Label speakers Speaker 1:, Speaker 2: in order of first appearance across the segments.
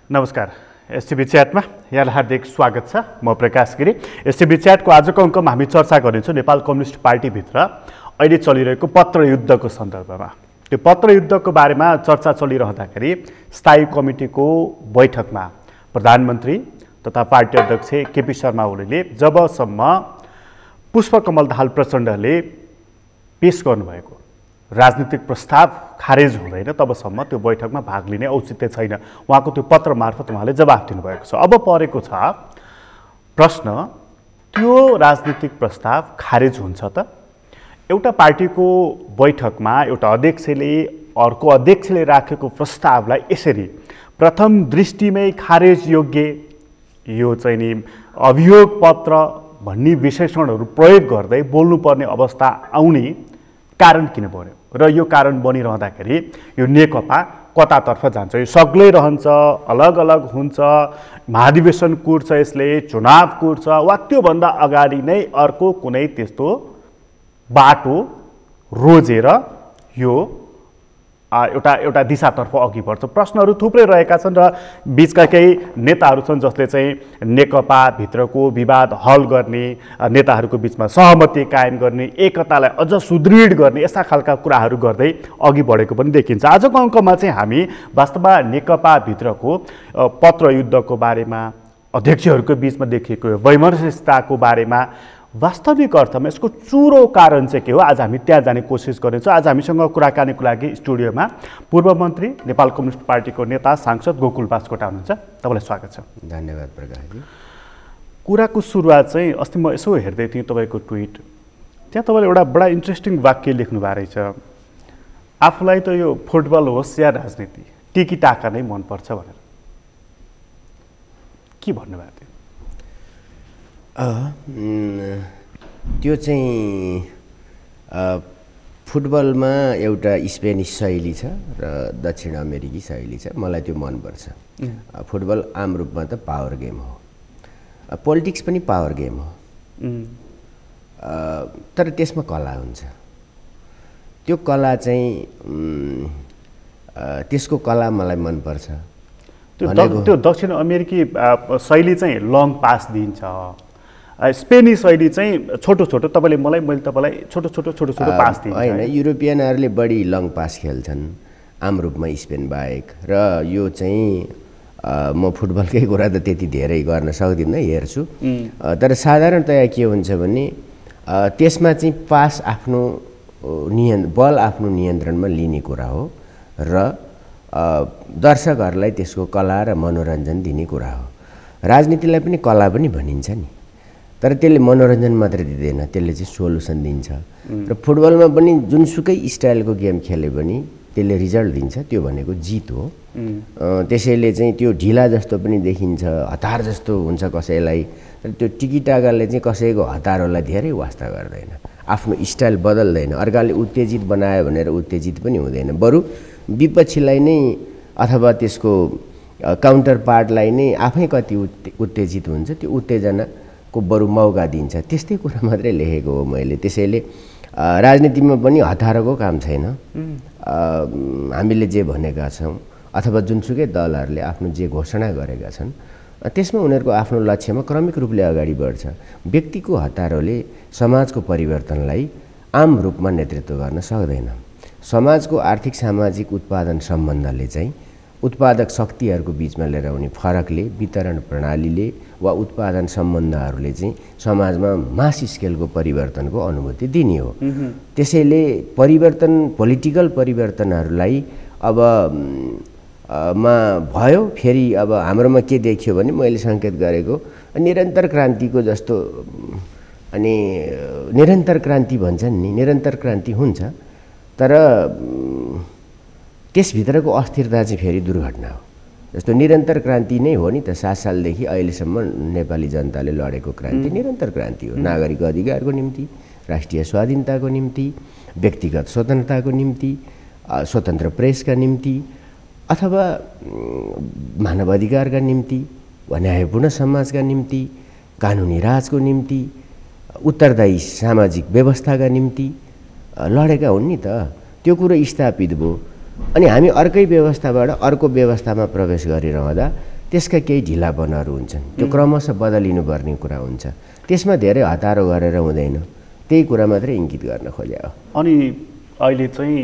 Speaker 1: नमस्कार। एसटिभी च्याटमा यहाँलाई हार्दिक स्वागत छ। म प्रकाश गिरी। एसटिभी च्याटको आजको अङ्कमा हामी चर्चा गरिन्छौँ नेपाल कम्युनिस्ट पार्टीभित्र अहिले चलिरहेको पत्रयुद्धको सन्दर्भमा। त्यो पत्रयुद्धको बारेमा चर्चा चलिरहँदाखेरि स्थायी कमिटीको बैठकमा प्रधानमन्त्री तथा पार्टी अध्यक्ष केपी शर्मा ओलीले जबसम्म पुष्पकमल दाहाल प्रचण्डले पेश गर्नुभएको राजनीतिक प्रस्ताव खारेज हुँदैन तबसम्म त्यो बैठकमा भाग लिने औचित्य छैन। उहाँको त्यो पत्र मार्फत उहाँले जवाफ दिनुभएको छ। अब परेको छ प्रश्न, त्यो राजनीतिक प्रस्ताव खारेज हुन्छ त? एउटा पार्टीको बैठकमा एउटा अध्यक्षले अर्को अध्यक्षले राखेको प्रस्तावलाई यसरी प्रथम दृष्टिमै खारेज योग्य, यो चाहिँ नि अभियोग पत्र भन्ने विशेषणहरू प्रयोग गर्दै बोल्नुपर्ने अवस्था आउने कारण किन बन्यो र यो कारण बनिरहँदाखेरि यो नेकपा कतातर्फ जान्छ? यो सग्लै रहन्छ, अलग अलग हुन्छ, महाधिवेशन कुर्छ, यसले चुनाव कुर्छ, वा त्योभन्दा अगाडि नै अर्को कुनै त्यस्तो बाटो रोजेर यो एउटा दिशातर्फ अघि बढ्छ? प्रश्नहरू थुप्रै रहेका छन् र बिचका केही नेताहरू छन् जसले चाहिँ नेकपा भित्रको विवाद हल गर्ने, नेताहरूको बिचमा सहमति कायम गर्ने, एकतालाई अझ सुदृढ गर्ने, यस्ता खालका कुराहरू गर्दै अघि बढेको पनि देखिन्छ। आजको अङ्कमा चाहिँ हामी वास्तवमा नेकपा भित्रको पत्रयुद्धको बारेमा, अध्यक्षहरूको बिचमा देखिएको वैमनस्यताको बारेमा, वास्तविक अर्थमा यसको चुरो कारण चाहिँ के हो, आज हामी त्यहाँ जाने कोसिस गर्नेछौँ। आज हामीसँग कुराकानीको लागि स्टुडियोमा पूर्व मन्त्री, नेपाल कम्युनिस्ट पार्टीको नेता, सांसद गोकुल बास्कोटा हुनुहुन्छ। तपाईँलाई स्वागत छ।
Speaker 2: धन्यवाद प्रकाशजी।
Speaker 1: कुराको सुरुवात चाहिँ अस्ति म यसो हेर्दै थिएँ तपाईँको ट्विट, त्यहाँ तपाईँले एउटा बडा इन्ट्रेस्टिङ वाक्य लेख्नु भएको रहेछ। आफूलाई त यो फुटबल होस् या राजनीति, टिकीटाका नै मनपर्छ भनेर। के भन्नुभएको थियो?
Speaker 2: त्यो चाहिँ फुटबलमा एउटा स्पेनिस शैली छ र दक्षिण अमेरिकी शैली छ। मलाई त्यो मनपर्छ। फुटबल आम रूपमा त पावर गेम हो, पोलिटिक्स पनि पावर गेम हो, तर त्यसमा कला हुन्छ। त्यो कला चाहिँ त्यसको कला मलाई मनपर्छ।
Speaker 1: त्यो दक्षिण अमेरिकी शैली चाहिँ लङ पास दिन्छ, स्पेनिस शैली चाहिँ छोटो छोटो, मैले तपाईँलाई छोटो छोटो पास दिन्छ।
Speaker 2: होइन, युरोपियनहरूले बढी लङ पास खेल्छन् आम रूपमा स्पेन बाहेक। र यो चाहिँ म फुटबलकै कुरा त त्यति धेरै गर्न सक्दिनँ, हेर्छु। तर साधारणतया के हुन्छ भने त्यसमा चाहिँ पास आफ्नो बल आफ्नो नियन्त्रणमा लिने कुरा हो र दर्शकहरूलाई त्यसको कला र मनोरञ्जन दिने कुरा हो। राजनीतिलाई पनि कला पनि भनिन्छ नि, तर त्यसले मनोरञ्जन मात्रै दिँदैन, त्यसले चाहिँ सोलुसन दिन्छ। र फुटबलमा पनि जुनसुकै स्टाइलको गेम खेले पनि त्यसले रिजल्ट दिन्छ, त्यो भनेको जित हो। त्यसैले चाहिँ त्यो ढिला जस्तो पनि देखिन्छ, हतार जस्तो हुन्छ कसैलाई, तर त्यो टिकीटाकाले चाहिँ कसैको हतारहरूलाई धेरै वास्ता गर्दैन, आफ्नो स्टाइल बदल्दैन। अर्काले उत्तेजित बनायो भनेर उत्तेजित पनि हुँदैन, बरु विपक्षीलाई नै अथवा त्यसको काउन्टर पार्टलाई नै आफै कति उत्तेजित हुन्छ, त्यो उत्तेजनाको बरु मौका दिन्छ। त्यस्तै कुरा मात्रै लेखेको हो मैले। त्यसैले राजनीतिमा पनि हतारको काम छैन। हामीले जे भनेका छौँ अथवा जुनसुकै दलहरूले आफ्नो जे घोषणा गरेका छन् त्यसमा उनीहरूको आफ्नो लक्ष्यमा क्रमिक रूपले अगाडि बढ्छ। व्यक्तिको हतारोले समाजको परिवर्तनलाई आम रूपमा नेतृत्व गर्न सक्दैन। समाजको आर्थिक सामाजिक उत्पादन सम्बन्धले चाहिँ उत्पादक शक्तिहरूको बिचमा लिएर आउने फरकले, वितरण प्रणालीले वा उत्पादन सम्बन्धहरूले चाहिँ समाजमा मास स्केलको परिवर्तनको अनुभूति दिने हो। त्यसैले परिवर्तन, पोलिटिकल परिवर्तनहरूलाई अब भयो, फेरि अब हाम्रोमा के देखियो भने मैले सङ्केत गरेको निरन्तर क्रान्तिको जस्तो। अनि निरन्तर क्रान्ति भन्छन् नि, निरन्तर क्रान्ति हुन्छ, तर त्यसभित्रको अस्थिरता चाहिँ फेरि दुर्घटना हो। जस्तो निरन्तर क्रान्ति नै हो नि त, 7 सालदेखि अहिलेसम्म नेपाली जनताले लडेको क्रान्ति निरन्तर क्रान्ति हो। नागरिक अधिकारको निम्ति, राष्ट्रिय स्वाधीनताको निम्ति, व्यक्तिगत स्वतन्त्रताको निम्ति, स्वतन्त्र प्रेसका निम्ति, अथवा मानव अधिकारका निम्ति, न्यायपूर्ण समाजका निम्ति, कानुनी राजको निम्ति, उत्तरदायी सामाजिक व्यवस्थाका निम्ति लडेका हुन् नि त। त्यो कुरो स्थापित भयो, अनि हामी अर्कै व्यवस्थाबाट अर्को व्यवस्थामा प्रवेश गरिरहँदा त्यसका केही ढिलापनहरू हुन्छन्, त्यो क्रमशः बदलिनुपर्ने कुरा हुन्छ। त्यसमा धेरै हतारो गरेर हुँदैन, त्यही कुरा मात्रै इङ्गित गर्न खोजे हो।
Speaker 1: अनि अहिले चाहिँ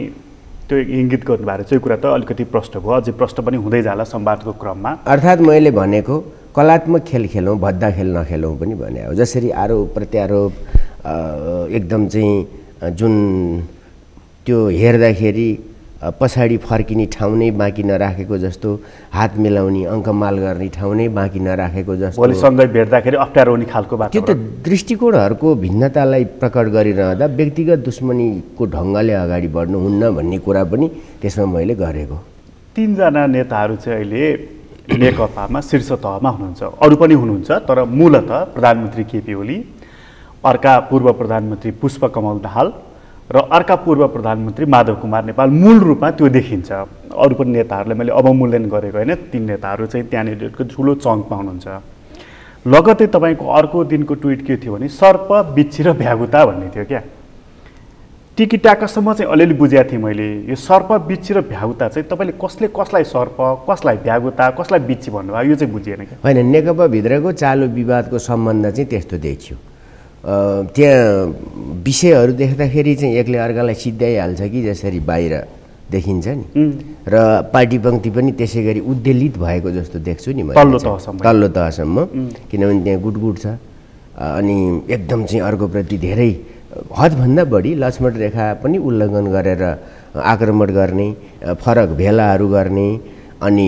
Speaker 1: त्यो इङ्गित गर्नुभएको चाहिँ कुरा त अलिकति प्रष्ट भयो, अझै प्रष्ट पनि हुँदै जाला संवादको क्रममा।
Speaker 2: अर्थात् मैले भनेको कलात्मक खेल खेलौँ, भद्दा खेल नखेलौँ पनि भने हो। जसरी आरोप प्रत्यारोप एकदम चाहिँ जुन त्यो हेर्दाखेरि पछाडि फर्किने ठाउँ नै बाँकी नराखेको जस्तो, हात मिलाउने अङ्कमाल गर्ने ठाउँ नै बाँकी नराखेको जस्तो,
Speaker 1: भोलिसँगै भेट्दाखेरि अप्ठ्यारो हुने खालको बात।
Speaker 2: त्यो त दृष्टिकोणहरूको भिन्नतालाई प्रकट गरिरहँदा व्यक्तिगत दुश्मनीको ढङ्गले अगाडि बढ्नु हुन्न भन्ने कुरा पनि त्यसमा मैले गरेको।
Speaker 1: 3 जना नेताहरू चाहिँ अहिले नेकपामा शीर्ष तहमा हुनुहुन्छ, अरू पनि हुनुहुन्छ, तर मूलतः प्रधानमन्त्री केपी ओली, अर्का पूर्व प्रधानमन्त्री पुष्पकमल दाहाल र अर्का पूर्व प्रधानमन्त्री माधव कुमार नेपाल मूल रूपमा त्यो देखिन्छ। अरू पनि नेताहरूलाई मैले अवमूल्यन गरेको होइन, 3 नेताहरू चाहिँ त्यहाँनिरको ठुलो चङ्कमा हुनुहुन्छ। लगतै तपाईँको अर्को दिनको ट्विट के थियो भने सर्प बिच्छी र भ्यागुता भन्ने थियो क्या। टिकीटाकासम्म चाहिँ अलिअलि बुझेको थिएँ मैले। यो सर्प बिच्छी र भ्यागुता चाहिँ तपाईँले कसले कसलाई सर्प, कसलाई भ्यागुता, कसलाई बिच्छी भन्नुभयो, यो चाहिँ बुझिएन क्या।
Speaker 2: होइन, नेकपाभित्रको चालु विवादको सम्बन्ध चाहिँ त्यस्तो देखियो। त्यहाँ विषयहरू देख्दाखेरि चाहिँ एकले अर्कालाई सिद्ध्याइहाल्छ कि जसरी बाहिर देखिन्छ नि, र पार्टी पङ्क्ति पनि त्यसै गरी उद्वेलित भएको जस्तो देख्छु नि मैले तल्लो तहसम्म, किनभने त्यहाँ गुटगुट छ। अनि एकदम चाहिँ अर्कोप्रति धेरै हदभन्दा बढी लक्ष्मण रेखा पनि उल्लङ्घन गरेर आक्रमण गर्ने, फरक भेलाहरू गर्ने, अनि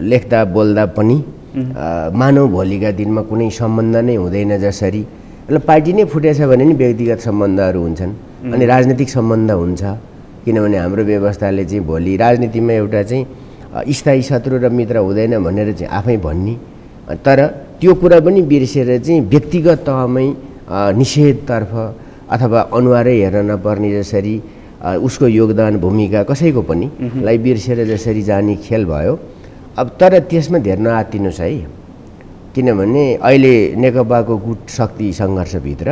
Speaker 2: लेख्दा बोल्दा पनि मानव भोलिका दिनमा कुनै सम्बन्ध नै हुँदैन जसरी। ल पार्टी नै फुटेछ भने नि व्यक्तिगत सम्बन्धहरू हुन्छन्, अनि राजनीतिक सम्बन्ध हुन्छ, किनभने हाम्रो व्यवस्थाले चाहिँ भोलि राजनीतिमा एउटा चाहिँ स्थायी शत्रु र मित्र हुँदैन भनेर चाहिँ आफै भन्ने। तर त्यो कुरा पनि बिर्सेर चाहिँ व्यक्तिगत तहमै निषेधतर्फ अथवा अनुहारै हेर्न नपर्ने जसरी उसको योगदान भूमिका कसैको पनि लाई बिर्सेर जसरी जाने खेल भयो। अब तर त्यसमा धेर नआत्तिनुहोस् है, किनभने अहिले नेकपाको गुट शक्ति सङ्घर्षभित्र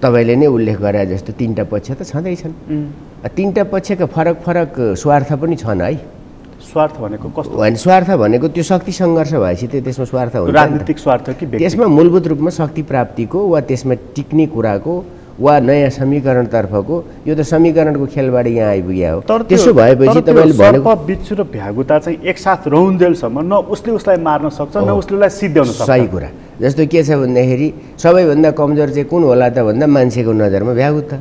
Speaker 2: तपाईँले नै उल्लेख गरे जस्तो 3टा पक्ष त छँदैछन्। 3टा पक्षका फरक फरक स्वार्थ पनि छन् है।
Speaker 1: स्वार्थ भनेको कस्तो?
Speaker 2: होइन, स्वार्थ भनेको त्यो शक्ति सङ्घर्ष भएपछि त त्यसमा स्वार्थ हुन्छ,
Speaker 1: राजनीतिक स्वार्थ कि
Speaker 2: त्यसमा मूलभूत रूपमा शक्ति प्राप्तिको वा त्यसमा टिक्ने कुराको वा नयाँ समीकरणतर्फको, यो त समीकरणको खेलबाट यहाँ आइपुग्या हो। त्यसो भएपछि तपाईँले भनेको
Speaker 1: सर्प बिच्छी र भ्यागुता चाहिँ एकसाथ रहन्जेलसम्म न उसले उसलाई मार्न सक्छ न उसले उसलाई सिद्ध्याउन सक्छ।
Speaker 2: सही कुरा। जस्तो के छ भन्दाखेरि सबैभन्दा कमजोर चाहिँ कुन होला त भन्दा मान्छेको नजरमा भ्यागुता।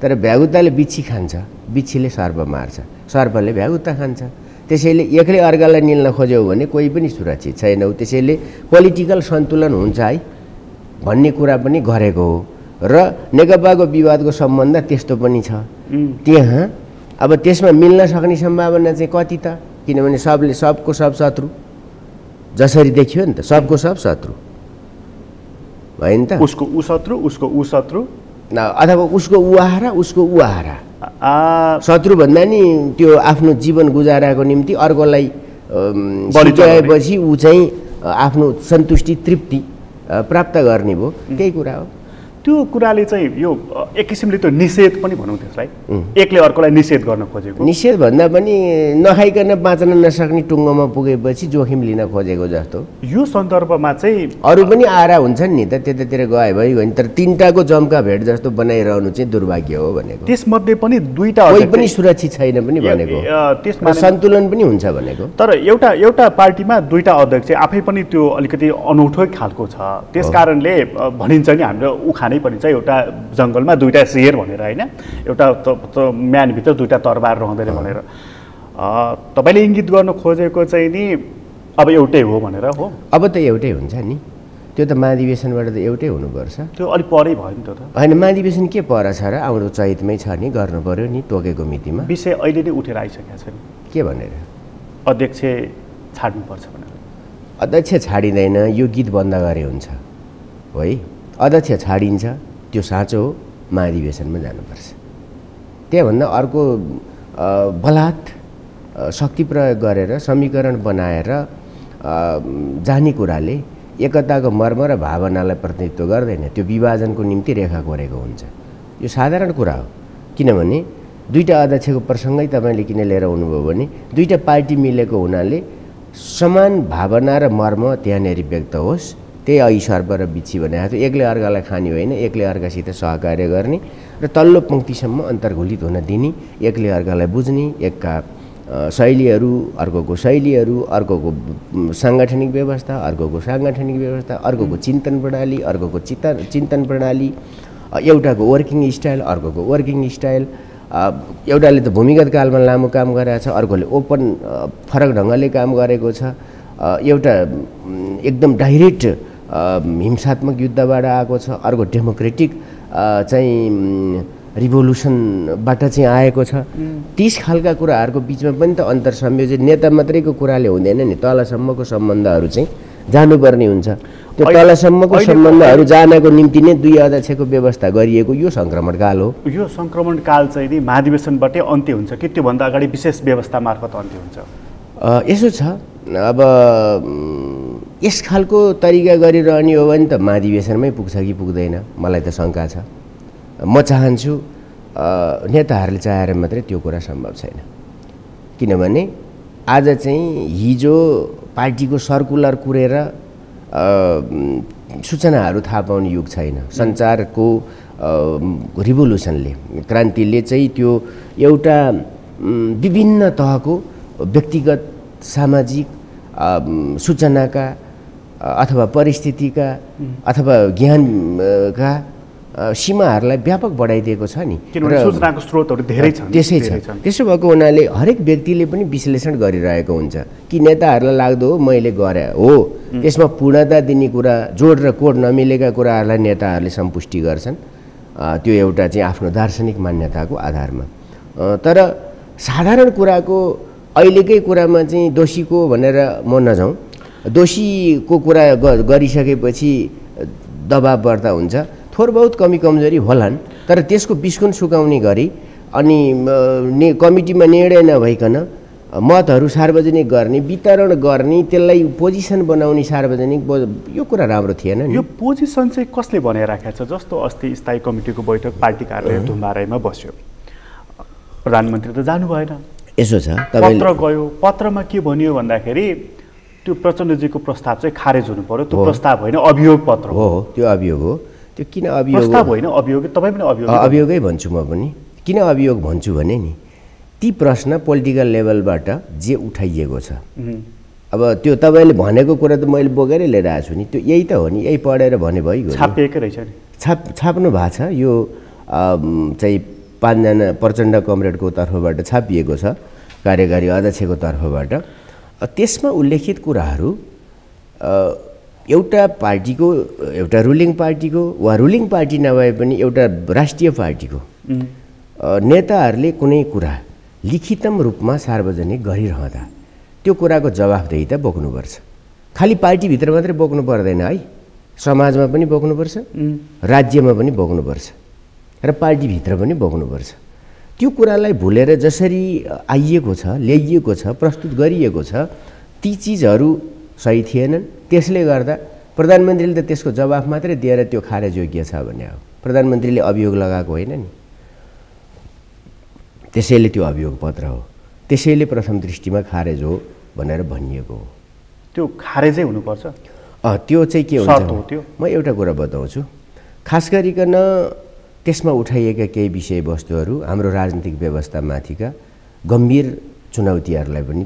Speaker 2: तर भ्यागुताले बिच्छी खान्छ, बिच्छीले सर्प मार्छ, सर्पले भ्यागुता खान्छ। त्यसैले एकले अर्कालाई निल्न खोज्यो भने कोही पनि सुरक्षित छैनौ। त्यसैले पोलिटिकल सन्तुलन हुन्छ है भन्ने कुरा पनि गरेको हो। र नेकपाको विवादको सम्बन्ध त्यस्तो पनि छ त्यहाँ। अब त्यसमा मिल्न सक्ने सम्भावना चाहिँ कति त, किनभने सबले सबको सब शत्रु जसरी देखियो नि त, सबको सब शत्रु होइन त।
Speaker 1: उसको ऊ शत्रु, उसको ऊ शत्रु,
Speaker 2: अथवा उसको ऊ आहारा, उसको ऊ आहारा। शत्रु भन्दा नि त्यो आफ्नो जीवन गुजाराको निम्ति अर्कोलाई सिकाएपछि ऊ चाहिँ आफ्नो सन्तुष्टि तृप्ति प्राप्त गर्ने भयो, त्यही कुरा हो।
Speaker 1: त्यो कुराले चाहिँ यो एक किसिमले त्यो निषेध पनि भनौँ त्यसलाई, एकले अर्कोलाई निषेध गर्न खोजेको।
Speaker 2: निषेध भन्दा पनि नखाइकन बाँच्न नसक्ने टुङ्गोमा पुगेपछि जोखिम लिन खोजेको जस्तो।
Speaker 1: यो सन्दर्भमा चाहिँ
Speaker 2: अरू पनि आरा हुन्छन् नि त, त्यतातिर गए भयो भने, तर 3टाको जम्का भेट जस्तो बनाइरहनु चाहिँ दुर्भाग्य हो भनेको।
Speaker 1: त्यसमध्ये पनि 2टा
Speaker 2: कोही पनि सुरक्षित छैन पनि भनेको, त्यसमा सन्तुलन पनि हुन्छ भनेको।
Speaker 1: तर एउटा पार्टीमा 2टा अध्यक्ष आफै पनि त्यो अलिकति अनौठो खालको छ। त्यस कारणले भनिन्छ नि हाम्रो उखानै भनिन्छ एउटा जङ्गलमा 2टा शेर भनेर होइन, एउटा म्यानभित्र 2टा तरबार रहँदैन भनेर। तपाईँले इङ्गित गर्न खोजेको चाहिँ नि अब एउटै हो भनेर हो? अब
Speaker 2: त एउटै हुन्छ नि, त्यो त महाधिवेशनबाट त एउटै हुनुपर्छ।
Speaker 1: त्यो अलिक परै भयो नि त।
Speaker 2: होइन, महाधिवेशन के पर छ र, आउँदो चैतमै छ नि, गर्नु पर्यो नि तोकेको मितिमा।
Speaker 1: विषय अहिले नै उठेर आइसकेको छ नि,
Speaker 2: के भनेर
Speaker 1: अध्यक्ष छाड्नुपर्छ भनेर।
Speaker 2: अध्यक्ष छाडिँदैन, यो गीत बन्द गरे हुन्छ है। अध्यक्ष छाडिन्छ, त्यो साँचो हो, महाधिवेशनमा जानुपर्छ। त्यहाँभन्दा अर्को बलात् शक्ति प्रयोग गरेर समीकरण बनाएर जाने कुराले एकताको मर्म र भावनालाई प्रतिनिधित्व गर्दैन, त्यो विभाजनको निम्ति रेखा कोरेको हुन्छ। यो साधारण कुरा हो, किनभने दुईटा अध्यक्षको प्रसङ्गै तपाईँले किन लिएर आउनुभयो भने दुईटा पार्टी मिलेको हुनाले समान भावना र मर्म त्यहाँनिर व्यक्त होस्। त्यही अघि सर्प र बिच्छी भनेको थियो, एकले अर्कालाई खाने होइन, एकले अर्कासित सहकार्य गर्ने र तल्लो पङ्क्तिसम्म अन्तर्घुलित हुन दिने, एकले अर्कालाई बुझ्ने, एकका शैलीहरू अर्कोको शैलीहरू, अर्कोको साङ्गठनिक व्यवस्था अर्कोको साङ्गठनिक व्यवस्था, अर्कोको चिन्तन प्रणाली अर्कोको चिन्तन प्रणाली, एउटाको वर्किङ स्टाइल अर्कोको वर्किङ स्टाइल, एउटाले त भूमिगत कालमा लामो काम गरेको छ, अर्कोले ओपन फरक ढङ्गले काम गरेको छ, एउटा एकदम डाइरेक्ट हिंसात्मक युद्धबाट आएको छ, अर्को डेमोक्रेटिक चाहिँ रिभोल्युसनबाट चाहिँ आएको छ। 30 खालका कुराहरूको बिचमा पनि त अन्तर संयोजित नेता मात्रैको कुराले हुँदैन नि, तलसम्मको सम्बन्धहरू चाहिँ जानुपर्ने हुन्छ। त्यो तलसम्मको सम्बन्धहरू जानको निम्ति नै 2 अध्यक्षको व्यवस्था गरिएको यो सङ्क्रमणकाल हो।
Speaker 1: यो सङ्क्रमणकाल चाहिँ नि महाधिवेशनबाटै अन्त्य हुन्छ कि त्योभन्दा अगाडि विशेष व्यवस्था मार्फत अन्त्य हुन्छ?
Speaker 2: यसो छ, अब यस खालको तरिका गरिरहने हो भने त महाधिवेशनमै पुग्छ कि पुग्दैन मलाई त शङ्का छ। म चाहन्छु नेताहरूले चाहेर मात्रै त्यो कुरा सम्भव छैन, किनभने आज चाहिँ हिजो पार्टीको सर्कुलर कुरेर सूचनाहरू थाहा पाउने युग छैन। सञ्चारको रिभोल्युसनले, क्रान्तिले चाहिँ त्यो एउटा विभिन्न तहको व्यक्तिगत सामाजिक सूचनाका अथवा परिस्थितिका अथवा ज्ञानका सीमाहरूलाई व्यापक बढाइदिएको छ नि,
Speaker 1: किनभने सूचनाको स्रोतहरू धेरै छन्।
Speaker 2: त्यसै छ, त्यसो भएको हुनाले हरेक व्यक्तिले पनि विश्लेषण गरिरहेको हुन्छ कि नेताहरूलाई लाग्दो हो मैले गरे हो, त्यसमा पूर्णता दिने कुरा, जोड र कोड नमिलेका कुराहरूलाई नेताहरूले सन्तुष्टि गर्छन्, त्यो एउटा चाहिँ आफ्नो दार्शनिक मान्यताको आधारमा। तर साधारण कुराको अहिलेकै कुरामा चाहिँ दोषीको भनेर म नजाउँ, दोषीको कुरा गरिसकेपछि दबाब बढ्ता हुन्छ, थोर बहुत कमी कमजोरी होलान्, तर त्यसको बिस्कुन सुकाउने गरी अनि कमिटीमा निर्णय नभइकन मतहरू सार्वजनिक गर्ने, वितरण गर्ने, त्यसलाई पोजिसन बनाउने सार्वजनिक, यो कुरा राम्रो थिएन नि।
Speaker 1: यो पोजिसन चाहिँ कसले बनाइराखेको छ? जस्तो अस्ति स्थायी कमिटीको बैठक पार्टी कार्यालय धुम्बाराईमा बस्यो, प्रधानमन्त्री त जानु भएन।
Speaker 2: यसो छ,
Speaker 1: पत्र गयो, पत्रमा के भनियो भन्दाखेरि त्यो प्रचण्डजीको प्रस्ताव चाहिँ खारेज हुनु पर्यो, त्यो प्रस्ताव होइन अभियोग पत्र
Speaker 2: हो। त्यो अभियोग हो, त्यो किन अभियोग?
Speaker 1: प्रस्ताव होइन अभियोग, तपाईँ पनि अभियोग?
Speaker 2: अभियोगै भन्छु म पनि। किन अभियोग भन्छु भने नि ती प्रश्न पोलिटिकल लेभलबाट जे उठाइएको छ, अब त्यो तपाईँले भनेको कुरा त मैले बोकेरै लिएर आएको छु नि, त्यो यही त हो नि, यही पढेर भने भइगयो।
Speaker 1: छापिएकै रहेछ नि,
Speaker 2: छाप्नु भएको छ, यो चाहिँ 5 जना प्रचण्ड कमरेडको तर्फबाट छापिएको छ, कार्यकारी अध्यक्षको तर्फबाट। त्यसमा उल्लेखित कुराहरू एउटा पार्टीको, एउटा रुलिङ पार्टीको वा रुलिङ पार्टी नभए पनि एउटा राष्ट्रिय पार्टीको नेताहरूले कुनै कुरा लिखितम रूपमा सार्वजनिक गरिरहँदा त्यो कुराको जवाफदेही बोक्नुपर्छ। खालि पार्टीभित्र मात्रै बोक्नु पर्दैन है, समाजमा पनि बोक्नुपर्छ, राज्यमा पनि बोक्नुपर्छ र पार्टीभित्र पनि बोक्नुपर्छ। त्यो कुरालाई भुलेर जसरी आइएको छ, ल्याइएको छ, प्रस्तुत गरिएको छ, ती चिजहरू सही थिएनन्। त्यसले गर्दा प्रधानमन्त्रीले त त्यसको जवाफ मात्रै दिएर त्यो खारेज योग्य छ भने हो, प्रधानमन्त्रीले अभियोग लगाएको होइन नि, त्यसैले त्यो अभियोग पत्र हो, त्यसैले प्रथम दृष्टिमा खारेज हो भनेर भनिएको हो।
Speaker 1: त्यो खारेजै हुनुपर्छ?
Speaker 2: त्यो चाहिँ के हुन्छ म एउटा कुरा बताउँछु। खास गरिकन त्यसमा उठाइएका केही विषयवस्तुहरू हाम्रो राजनीतिक व्यवस्थामाथिका गम्भीर चुनौतीहरूलाई पनि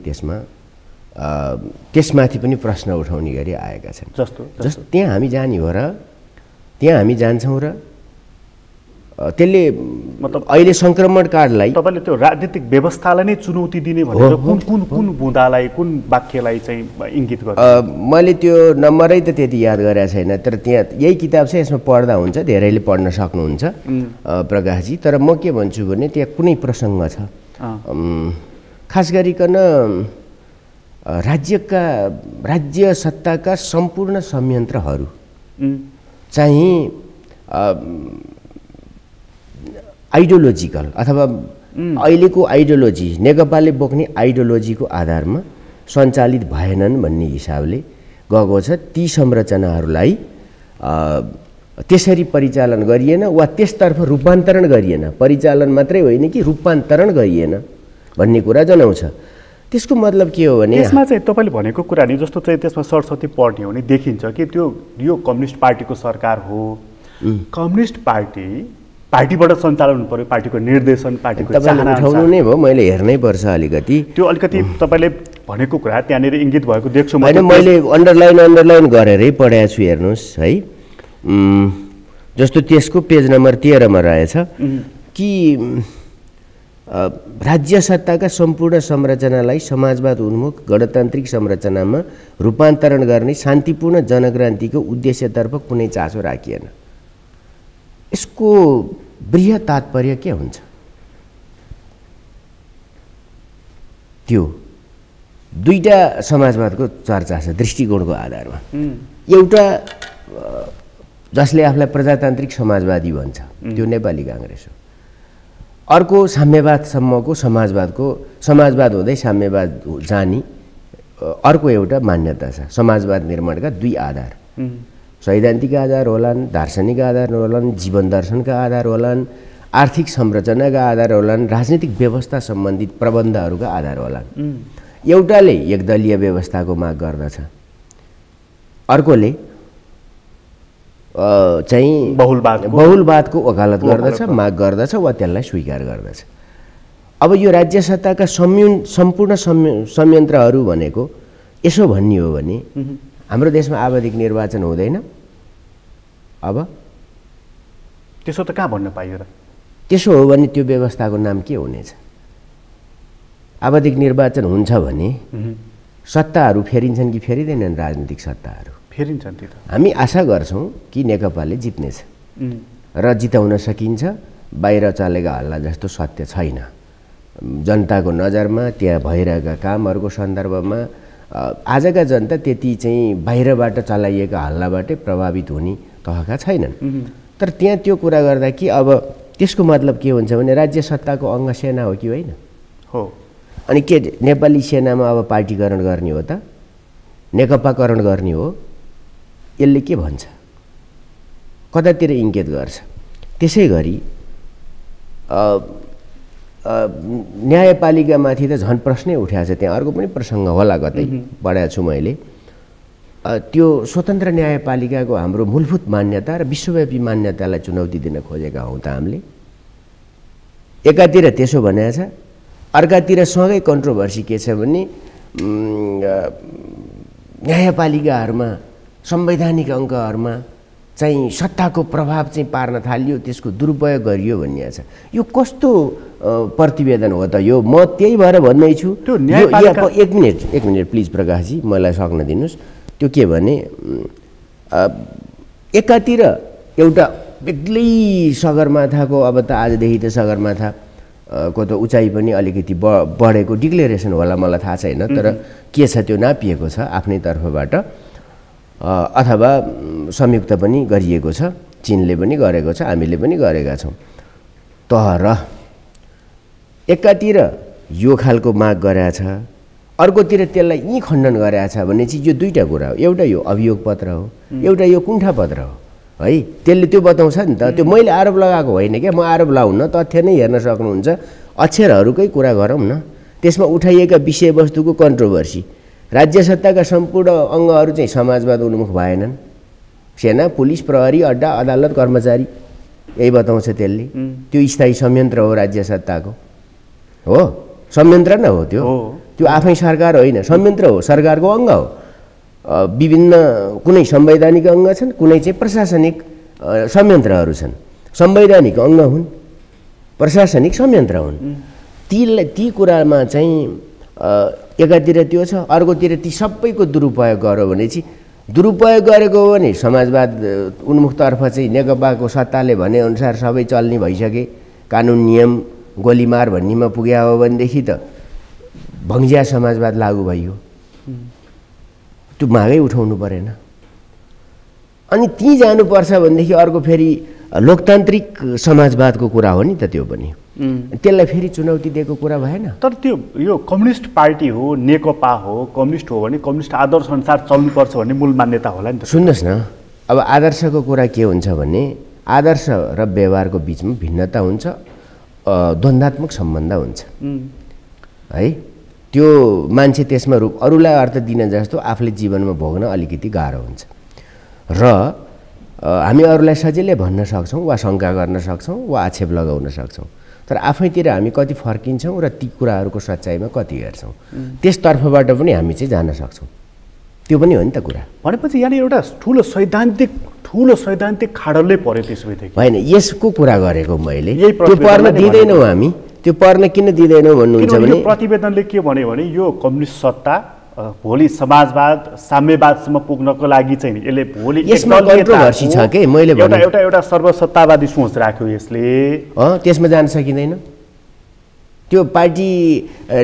Speaker 2: त्यसमाथि पनि प्रश्न उठाउने गरी आएका छन्। जस्तो त्यहाँ हामी जाने हो र त्यहाँ हामी जान्छौँ र त्यसले मतलब अहिले सङ्क्रमण काललाई
Speaker 1: तपाईँले त्यो राजनीतिक व्यवस्थालाई नै चुनौती दिने भनेर कुन कुन कुन बुँदालाई, कुन वाक्यलाई चाहिँ इङ्गित गर्छ?
Speaker 2: मैले त्यो नम्बरै त त्यति याद गरेको छैन, तर त्यहाँ यही किताब चाहिँ यसमा पढ्दा हुन्छ, धेरैले पढ्न सक्नुहुन्छ प्रकाशजी। तर म के भन्छु भने त्यहाँ कुनै प्रसङ्ग छ, खास गरिकन राज्य सत्ताका सम्पूर्ण संयन्त्रहरू चाहिँ आइडियोलोजिकल अथवा अहिलेको आइडियोलोजी, नेकपाले बोक्ने आइडियोलोजीको आधारमा सञ्चालित भएनन् भन्ने हिसाबले गएको छ। ती संरचनाहरूलाई त्यसरी परिचालन गरिएन वा त्यसतर्फ रूपान्तरण गरिएन, परिचालन मात्रै होइन कि रूपान्तरण गरिएन भन्ने कुरा जनाउँछ। त्यसको मतलब के हो भने
Speaker 1: त्यसमा चाहिँ तपाईँले भनेको कुरा नि जस्तो चाहिँ त्यसमा सरस्वती पर्ने हो भने देखिन्छ कि त्यो यो कम्युनिस्ट पार्टीको सरकार हो, कम्युनिस्ट पार्टीबाट सञ्चालन हुनु पर्यो, पार्टीको निर्देशन, पार्टीको चाहना
Speaker 2: उठाउनु नै भयो, मैले हेर्नै पर्छ अलिकति।
Speaker 1: त्यो अलिकति तपाईँले भनेको कुरा त्यहाँनिर इङ्गित भएको देख्छु
Speaker 2: होइन, मैले अन्डरलाइन गरेरै पढाएको छु, हेर्नुहोस् है। जस्तो त्यसको पेज नम्बर 13 मा रहेछ कि राज्य सत्ताका सम्पूर्ण संरचनालाई समाजवाद उन्मुख गणतान्त्रिक संरचनामा रूपान्तरण गर्ने शान्तिपूर्ण जनक्रान्तिको उद्देश्यतर्फ कुनै चासो राखिएन। यसको बृहत तात्पर्य के हुन्छ? त्यो दुईटा समाजवादको चर्चा छ दृष्टिकोणको आधारमा। एउटा जसले आफूलाई प्रजातान्त्रिक समाजवादी भन्छ त्यो नेपाली काङ्ग्रेस हो। अर्को साम्यवादसम्मको समाजवाद हुँदै साम्यवाद जाने अर्को एउटा मान्यता छ। समाजवाद निर्माणका दुई आधार, सैद्धान्तिक आधार होलान्, दार्शनिक आधार होलान्, जीवन दर्शनका आधार होलान्, आर्थिक संरचनाका आधार होलान्, राजनीतिक व्यवस्था सम्बन्धित प्रबन्धहरूका आधार होलान्। एउटाले एकदलीय व्यवस्थाको माग गर्दछ, अर्कोले चाहिँ बहुलवादको वकालत गर्दछ, माग गर्दछ वा त्यसलाई स्वीकार गर्दछ। अब यो राज्य सत्ताका सम्पूर्ण संयन्त्रहरू भनेको यसो भन्ने हो भने हाम्रो देशमा आवधिक निर्वाचन हुँदैन। अब
Speaker 1: त्यसो त कहाँ भन्न पाइयो र?
Speaker 2: त्यसो हो भने त्यो व्यवस्थाको नाम के हुनेछ? आवधिक निर्वाचन हुन्छ भने सत्ताहरू फेरिन्छन् कि फेरिँदैनन्? राजनीतिक सत्ताहरू
Speaker 1: फेरिन्छन्। त्यो
Speaker 2: हामी आशा गर्छौँ कि नेकपाले जित्नेछ र जिताउन सकिन्छ। बाहिर चलेका हल्ला जस्तो सत्य छैन। जनताको नजरमा त्यहाँ भइरहेका कामहरूको सन्दर्भमा आजका जनता त्यति चाहिँ बाहिरबाट चलाइएका हल्लाबाटै प्रभावित हुने तहका छैनन्। तर त्यहाँ त्यो कुरा गर्दा कि अब त्यसको मतलब के हुन्छ भने राज्य सत्ताको अङ्ग सेना हो कि होइन?
Speaker 1: हो।
Speaker 2: अनि के नेपाली सेनामा अब पार्टीकरण गर्ने हो त? नेकपाकरण गर्ने हो? यसले के भन्छ? कतातिर इङ्गित गर्छ? त्यसै गरी न्यायपालिकामाथि त झन् प्रश्नै उठाएको छ। त्यहाँ अर्को पनि प्रसङ्ग होला, कतै पढाएको छु मैले। त्यो स्वतन्त्र न्यायपालिकाको हाम्रो मूलभूत मान्यता र विश्वव्यापी मान्यतालाई चुनौती दिन खोजेका हौँ त हामीले। एकातिर त्यसो भनेको छ, अर्कातिर सँगै कन्ट्रोभर्सी के छ भने न्यायपालिकाहरूमा संवैधानिक अङ्कहरूमा चाहिँ सत्ताको प्रभाव चाहिँ पार्न थालियो, त्यसको दुरुपयोग गरियो भन्ने छ। यो कस्तो प्रतिवेदन हो त? यो म त्यही भएर भन्दैछु। एक मिनट प्लिज प्रकाशजी, मलाई सक्न दिनुहोस्। त्यो के भने एकातिर एउटा बेग्लै सगरमाथाको, अब त आजदेखि त सगरमाथाको त उचाइ पनि अलिकति बढेको डिक्लेरेसन होला, मलाई थाहा छैन, तर के छ त्यो नापिएको छ आफ्नै तर्फबाट, अथवा संयुक्त पनि गरिएको छ, चीनले पनि गरेको छ, हामीले पनि गरेका छौँ। तर एकातिर यो खालको माग गरेका छ, अर्कोतिर त्यसलाई यी खण्डन गरेका छ भने चाहिँ यो दुईटा कुरा हो। एउटा यो अभियोग पत्र हो, एउटा यो कुण्ठा पत्र हो है। त्यसले त्यो बताउँछ नि त। त्यो मैले आरोप लगाएको होइन क्या, म आरोप लाउन तथ्य नै हेर्न सक्नुहुन्छ। अक्षरहरूकै कुरा गरौँ न। त्यसमा उठाइएका विषयवस्तुको कन्ट्रोभर्सी, राज्य सत्ताका सम्पूर्ण अङ्गहरू चाहिँ समाजवाद उन्मुख भएनन्। सेना, पुलिस, प्रहरी, अड्डा, अदालत, कर्मचारी, यही बताउँछ त्यसले। त्यो स्थायी संयन्त्र हो राज्य सत्ताको, हो, संयन्त्र न हो त्यो। त्यो आफै सरकार होइन, संयन्त्र हो, सरकारको अङ्ग हो। विभिन्न कुनै संवैधानिक अङ्ग छन्, कुनै चाहिँ प्रशासनिक संयन्त्रहरू छन्। संवैधानिक अङ्ग हुन्, प्रशासनिक संयन्त्र हुन्। ती कुरामा चाहिँ एकातिर त्यो छ, अर्कोतिर ती सबैको दुरुपयोग गर्यो भने चाहिँ, दुरुपयोग गरेको हो भने समाजवाद उन्मुखतर्फ चाहिँ नेकपाको सत्ताले भनेअनुसार सबै चल्ने भइसके, कानुन नियम गोलीमार भन्नेमा पुग्या हो भनेदेखि त भङ्जिया समाजवाद लागू भइयो। त्यो मागै उठाउनु परेन। अनि ती जानुपर्छ भनेदेखि अर्को फेरि लोकतान्त्रिक समाजवादको कुरा हो नि त, त्यो पनि त्यसलाई फेरि चुनौती दिएको कुरा भएन।
Speaker 1: तर त्यो यो कम्युनिस्ट पार्टी हो, नेकपा हो, कम्युनिस्ट हो भने कम्युनिस्ट आदर्श अनुसार चल्नुपर्छ भन्ने मूल मान्यता होला नि त।
Speaker 2: सुन्नुहोस् न, अब आदर्शको कुरा के हुन्छ भने आदर्श र व्यवहारको बिचमा भिन्नता हुन्छ, द्वन्द्वात्मक सम्बन्ध हुन्छ है। त्यो मान्छे त्यसमा अरूलाई अर्थ दिन जस्तो आफूले जीवनमा भोग्न अलिकति गाह्रो हुन्छ र हामी अरूलाई सजिलै भन्न सक्छौँ वा शङ्का गर्न सक्छौँ वा आक्षेप लगाउन सक्छौँ, तर आफैतिर हामी कति फर्किन्छौँ र ती कुराहरूको सच्चाइमा कति हेर्छौँ त्यसतर्फबाट पनि हामी चाहिँ जान सक्छौँ। त्यो पनि हो नि त कुरा।
Speaker 1: भनेपछि यहाँनिर एउटा ठुलो सैद्धान्तिक खाडलले पर्यो त्यसपछि।
Speaker 2: होइन, यसको कुरा गरेको मैले। त्यो पर्न दिँदैनौँ हामी, त्यो पर्न किन दिँदैनौँ भन्नुहुन्छ भने
Speaker 1: प्रतिवेदनले के भन्यो भने यो कम्युनिस्ट सत्ता भोलि समाजवाद साम्यवादसम्म पुग्नको लागि चाहिँ यसले भोलि
Speaker 2: यसमा कन्ट्रोभर्सी छ के मैले भने
Speaker 1: एउटा सर्वसत्तावादी सोच राख्यो यसले।
Speaker 2: त्यसमा जान सकिँदैन। त्यो पार्टी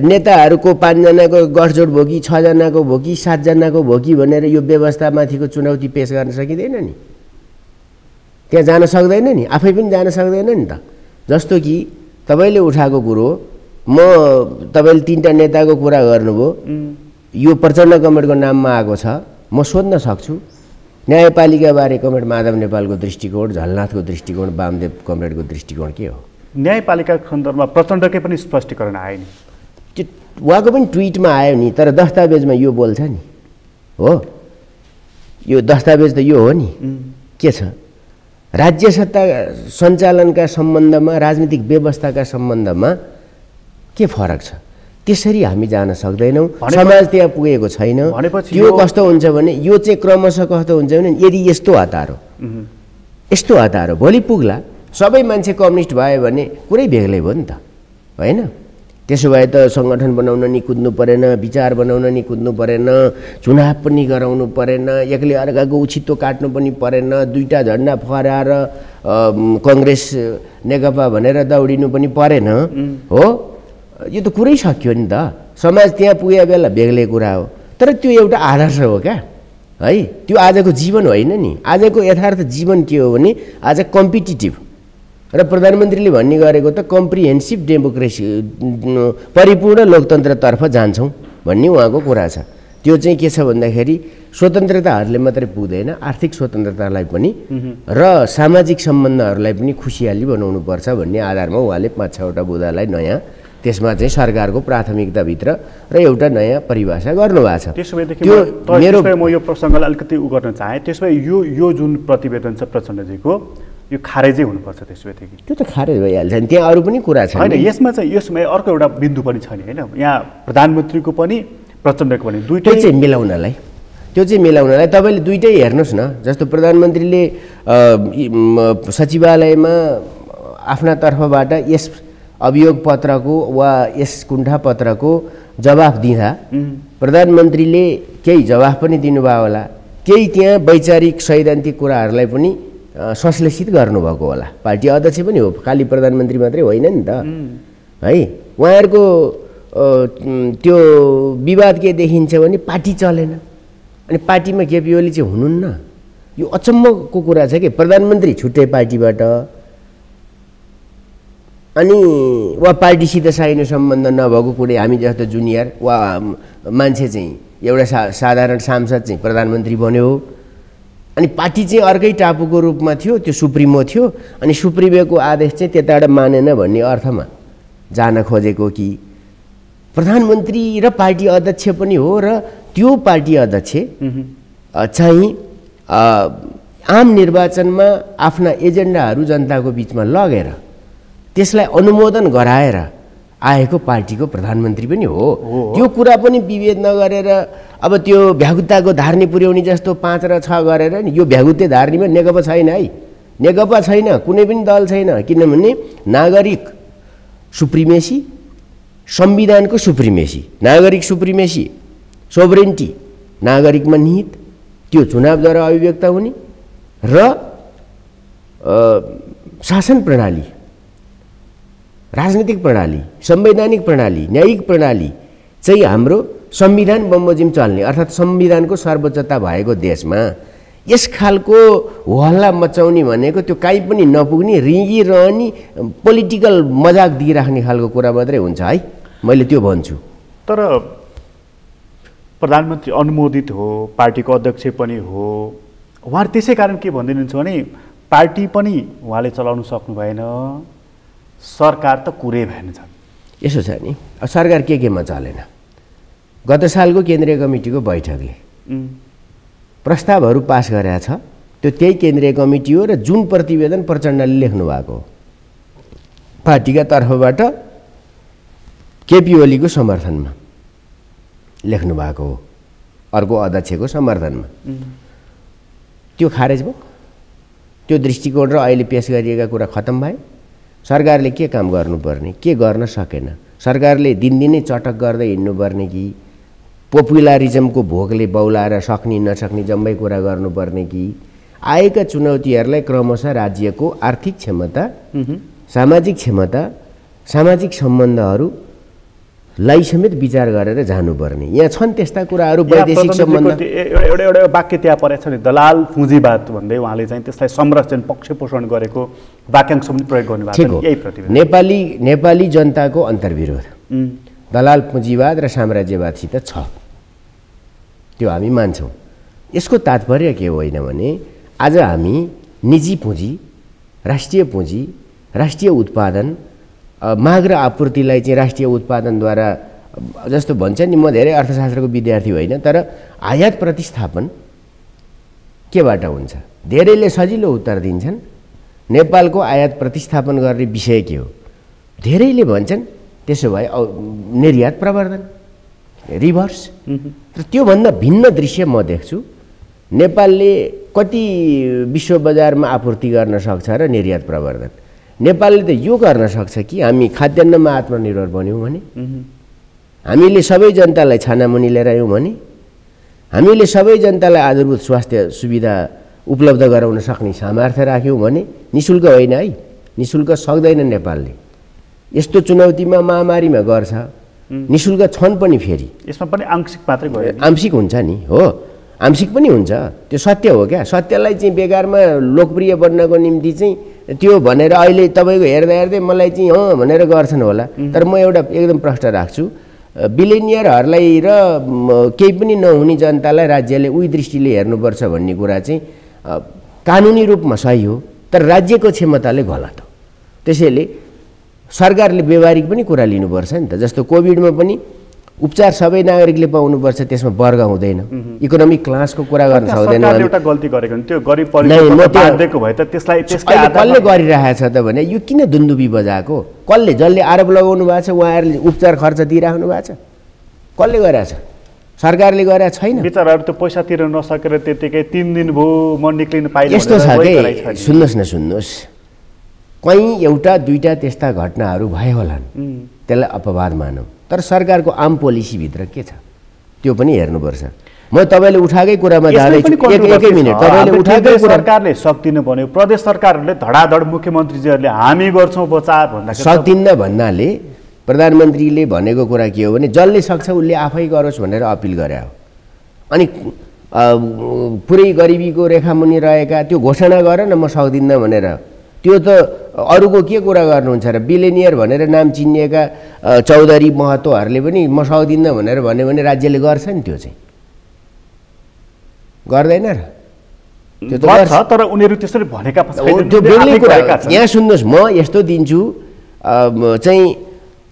Speaker 2: नेताहरूको 5 जनाको गठजोड भयो कि 6 जनाको भयो कि 7 जनाको भयो कि भनेर यो व्यवस्थामाथिको चुनौती पेश गर्न सकिँदैन नि। त्यहाँ जान सक्दैन नि, आफै पनि जान सक्दैन नि त। जस्तो कि तपाईँले उठाएको कुरो, म तपाईँले 3टा नेताको कुरा गर्नुभयो, यो प्रचण्ड कमरेडको नाममा आएको छ, म सोध्न सक्छु न्यायपालिकाबारे कमरेड माधव नेपालको दृष्टिकोण, झलनाथको दृष्टिकोण, वामदेव कमरेडको दृष्टिकोण के हो?
Speaker 1: न्यायपालिकाको सन्दर्भमा प्रचण्डकै पनि स्पष्टीकरण आयो नि,
Speaker 2: त्यो उहाँको पनि ट्विटमा आयो नि, तर दस्तावेजमा यो बोल्छ नि। हो, यो दस्तावेज त यो हो नि। के छ? राज्य सत्ता सञ्चालनका सम्बन्धमा, राजनीतिक व्यवस्थाका सम्बन्धमा के फरक छ? त्यसरी हामी जान सक्दैनौँ। समाज त्यहाँ पुगेको छैन। त्यो कस्तो हुन्छ भने यो चाहिँ क्रमशः कस्तो हुन्छ भने यदि यस्तो हतारो भोलि पुग्ला, सबै मान्छे कम्युनिस्ट भयो भने कुरै बेग्लै भयो नि त, होइन? त्यसो भए त सङ्गठन बनाउन नि कुद्नु परेन, विचार बनाउन नि कुद्नु परेन, चुनाव पनि गराउनु परेन, एकले अर्काको उछित्तो काट्नु पनि परेन, 2टा झन्डा फहराएर कङ्ग्रेस नेकपा भनेर दौडिनु पनि परेन। हो, यो त कुरै सक्यो नि त। समाज त्यहाँ पुगे बेला बेग्लै कुरा हो, तर त्यो एउटा आदर्श हो क्या है। त्यो आजको जीवन होइन नि। आजको यथार्थ जीवन के हो भने आज कम्पिटिटिभ र प्रधानमन्त्रीले भन्ने गरेको त कम्प्रिहेन्सिभ डेमोक्रेसी, परिपूर्ण लोकतन्त्रतर्फ जान्छौँ भन्ने उहाँको कुरा छ। त्यो चाहिँ के छ भन्दाखेरि स्वतन्त्रताहरूले मात्रै पुग्दैन, आर्थिक स्वतन्त्रतालाई पनि र सामाजिक सम्बन्धहरूलाई पनि खुसियाली बनाउनुपर्छ भन्ने आधारमा उहाँले 5-6वटा बुँदालाई नयाँ त्यसमा चाहिँ सरकारको प्राथमिकताभित्र र एउटा नयाँ परिभाषा गर्नुभएको छ।
Speaker 1: त्यसो भएदेखि म यो प्रसङ्गलाई अलिकति गर्न चाहेँ। त्यसो भए यो जुन प्रतिवेदन छ प्रचण्डजीको, यो खारेजै हुनुपर्छ त्यसो भएदेखि? त्यो त खारेज भइहाल्छ नि, त्यहाँ अरू पनि कुरा छ होइन। यसमा अर्को एउटा बिन्दु पनि छ नि, होइन? यहाँ प्रधानमन्त्रीको पनि प्रचण्डको पनि दुईटै
Speaker 2: चाहिँ मिलाउनलाई तपाईँले दुईटै हेर्नुहोस् न। जस्तो प्रधानमन्त्रीले सचिवालयमा आफ्ना तर्फबाट यस अभियोग पत्रको वा यस कुण्ठा पत्रको जवाफ दिँदा प्रधानमन्त्रीले केही जवाफ पनि दिनुभयो होला, केही त्यहाँ वैचारिक सैद्धान्तिक कुराहरूलाई पनि संश्लेषित गर्नुभएको होला। पार्टी अध्यक्ष पनि हो, खालि प्रधानमन्त्री मात्रै होइन नि त है। उहाँहरूको त्यो विवाद के देखिन्छ भने पार्टी चलेन, अनि पार्टीमा केपी ओली चाहिँ हुनुहुन्न। यो अचम्मको कुरा छ कि प्रधानमन्त्री छुट्टै पार्टीबाट, अनि वा पार्टीसित साइनो सम्बन्ध नभएको कुनै हामी जस्तो जुनियर वा मान्छे चाहिँ एउटा साधारण सांसद चाहिँ प्रधानमन्त्री बन्यो, अनि पार्टी चाहिँ अर्कै टापुको रूपमा थियो, त्यो सुप्रिमो थियो, अनि सुप्रिमोको आदेश चाहिँ त्यताबाट मानेन भन्ने अर्थमा जान खोजेको कि प्रधानमन्त्री र पार्टी अध्यक्ष पनि हो, र त्यो पार्टी अध्यक्ष चाहिँ आम निर्वाचनमा आफ्ना एजेन्डाहरू जनताको बिचमा लगेर त्यसलाई अनुमोदन गराएर आएको पार्टीको प्रधानमन्त्री पनि हो। त्यो कुरा पनि विभेद नगरेर अब त्यो भ्यागुताको धार्नी पुर्याउने जस्तो 5 र 6 गरेर नि, यो भ्यागुते धार्नीमा नेकपा छैन है, नेकपा छैन, कुनै पनि दल छैन। किनभने नागरिक सुप्रिमेसी, संविधानको सुप्रिमेसी, नागरिक सुप्रिमेसी, सोभरेन्टी नागरिकमा निहित, त्यो चुनावद्वारा अभिव्यक्त हुने र शासन प्रणाली, राजनीतिक प्रणाली, संवैधानिक प्रणाली, न्यायिक प्रणाली चाहिँ हाम्रो संविधान बमोजिम चल्ने, अर्थात् संविधानको सर्वोच्चता भएको देशमा यस खालको हल्ला मचाउने भनेको त्यो काहीँ पनि नपुग्ने, रिँगिरहने, पोलिटिकल मजाक दिइराख्ने खालको कुरा मात्रै हुन्छ है, मैले त्यो भन्छु।
Speaker 1: तर प्रधानमन्त्री अनुमोदित हो, पार्टीको अध्यक्ष पनि हो, उहाँहरू त्यसै कारण के भनिदिनुहुन्छ भने पार्टी पनि उहाँले चलाउन सक्नु भएन, सरकार त कुरै भएन।
Speaker 2: यसो छ नि, सरकार केमा चलेन। गत सालको केन्द्रीय कमिटीको बैठकले प्रस्तावहरू पास गरेका छ, त्यो त्यही केन्द्रीय कमिटी हो र जुन प्रतिवेदन प्रचण्डले लेख्नु भएको हो पार्टीका तर्फबाट केपी ओलीको समर्थनमा लेख्नु भएको हो, अर्को अध्यक्षको समर्थनमा, त्यो खारेज भयो। त्यो दृष्टिकोण र अहिले पेश गरिएका कुरा खत्तम भए। सरकारले के काम गर्नुपर्ने, के गर्न सकेन, सरकारले दिनदिनै चटक गर्दै हिँड्नुपर्ने कि पोपुलरिजमको भोकले बौलाएर सक्ने नसक्ने जम्मै कुरा गर्नुपर्ने कि आएका चुनौतीहरूलाई क्रमशः राज्यको आर्थिक क्षमता, सामाजिक क्षमता, सामाजिक सम्बन्धहरूलाई समेत विचार गरेर जानुपर्ने। यहाँ छन् त्यस्ता कुराहरू, वैदेशिक सम्बन्ध।
Speaker 1: एउटा वाक्य त्यहाँ परेको छ नि, दलाल पुँजीवाद भन्दै उहाँले चाहिँ त्यसलाई संरक्षण पक्षपोषण गरेको वाक्यांश पनि प्रयोग गर्नुभएको छ। यही प्रतिवेदन
Speaker 2: नेपाली जनताको अन्तर्विरोध दलाल पुँजीवाद र साम्राज्यवादसित छ, त्यो हामी मान्छौँ। यसको तात्पर्य के होइन भने आज हामी निजी पुँजी, राष्ट्रिय पुँजी, राष्ट्रिय उत्पादन, माग र आपूर्तिलाई चाहिँ राष्ट्रिय उत्पादनद्वारा, जस्तो भन्छ नि, म धेरै अर्थशास्त्रको विद्यार्थी होइन, तर आयात प्रतिस्थापन केबाट हुन्छ? धेरैले सजिलो उत्तर दिन्छन् नेपालको आयात प्रतिस्थापन गर्ने विषय के हो? धेरैले भन्छन् त्यसो भए निर्यात प्रवर्धन, रिभर्स। र त्योभन्दा भिन्न दृश्य म देख्छु। नेपालले कति विश्व बजारमा आपूर्ति गर्न सक्छ र निर्यात प्रवर्धन। नेपालले त यो गर्न सक्छ कि हामी खाद्यान्नमा आत्मनिर्भर बन्यौँ भने, हामीले सबै जनतालाई छानामुनी लिएर आयौँ भने, हामीले सबै जनतालाई आधारभूत स्वास्थ्य सुविधा उपलब्ध गराउन सक्ने सामर्थ्य राख्यौँ भने, निःशुल्क होइन है, निःशुल्क सक्दैन नेपालले। यस्तो चुनौतीमा महामारीमा गर्छ, निःशुल्क छन् पनि। फेरि
Speaker 1: यसमा पनि आंशिक मात्रै भयो,
Speaker 2: आंशिक हुन्छ नि, हो, आंशिक पनि हुन्छ, त्यो सत्य हो क्या। सत्यलाई चाहिँ बेकारमा लोकप्रिय बन्नको निम्ति चाहिँ त्यो भनेर अहिले तपाईँको हेर्दा हेर्दै मलाई चाहिँ भनेर गर्छन् होला। तर म एउटा एकदम प्रश्न राख्छु, बिलिनियरहरूलाई र केही पनि नहुने जनतालाई राज्यले उही दृष्टिले हेर्नुपर्छ भन्ने कुरा चाहिँ कानुनी रूपमा सही हो, तर राज्यको क्षमताले गलत हो। त्यसैले सरकारले व्यवहारिक पनि कुरा लिनुपर्छ नि त। जस्तो कोभिडमा पनि उपचार सबै नागरिकले पाउनुपर्छ, त्यसमा वर्ग हुँदैन, इकोनोमिक क्लासको कुरा गर्न सक्दैन।
Speaker 1: एउटा गल्ती गरेको नि, त्यो गरिब परिवारको भए त त्यसलाई
Speaker 2: कसले गरिरहेको छ त भने यो किन दुन्दुबी बजाएको? कसले, जसले आरोप लगाउनु भएको छ उहाँहरूले उपचार खर्च दिइराख्नु भएको छ? कसले गरेछ? सरकारले गरेको छैन।
Speaker 1: बिचराहरू त पैसा तिर्न नसकेर त्यतिकै 3 दिन भयो म निक्लिन पाइनँ।
Speaker 2: यस्तो छ कि सुन्नुहोस्, कहीँ एउटा दुईटा त्यस्ता घटनाहरू भए होलान्, त्यसलाई अपवाद मानौँ, तर सरकारको आम पोलिसीभित्र के छ त्यो पनि हेर्नुपर्छ। म तपाईँले उठाएकै कुरामा जाँदैछु, एकै मिनट। तपाईँले उठाएकै कुरा
Speaker 1: सरकारले सक्दिन भन्यो, प्रदेश सरकारहरूले धडाधड मुख्यमन्त्रीजीहरूले हामी गर्छौँ उपचार भन्दा
Speaker 2: सक्दिन भन्नाले प्रधानमन्त्रीले भनेको कुरा के हो भने जसले सक्छ उसले आफै गरोस् भनेर अपिल गरे हो। अनि पुरै गरिबीको रेखामुनि रहेका त्यो घोषणा गर न म सक्दिनँ भनेर, त्यो त अरूको के कुरा गर्नुहुन्छ र? बिलिनियर भनेर नाम चिनिएका चौधरी महतोहरूले पनि म सक्दिनँ भनेर भन्यो भने राज्यले गर्छ नि? त्यो चाहिँ गर्दैन र?
Speaker 1: त्यो त गर्छ, तर उनीहरू त्यसरी भनेका छैनन्।
Speaker 2: त्यो बेग्लै कुरा। यहाँ सुन्नुहोस्, म यस्तो दिन्छु चाहिँ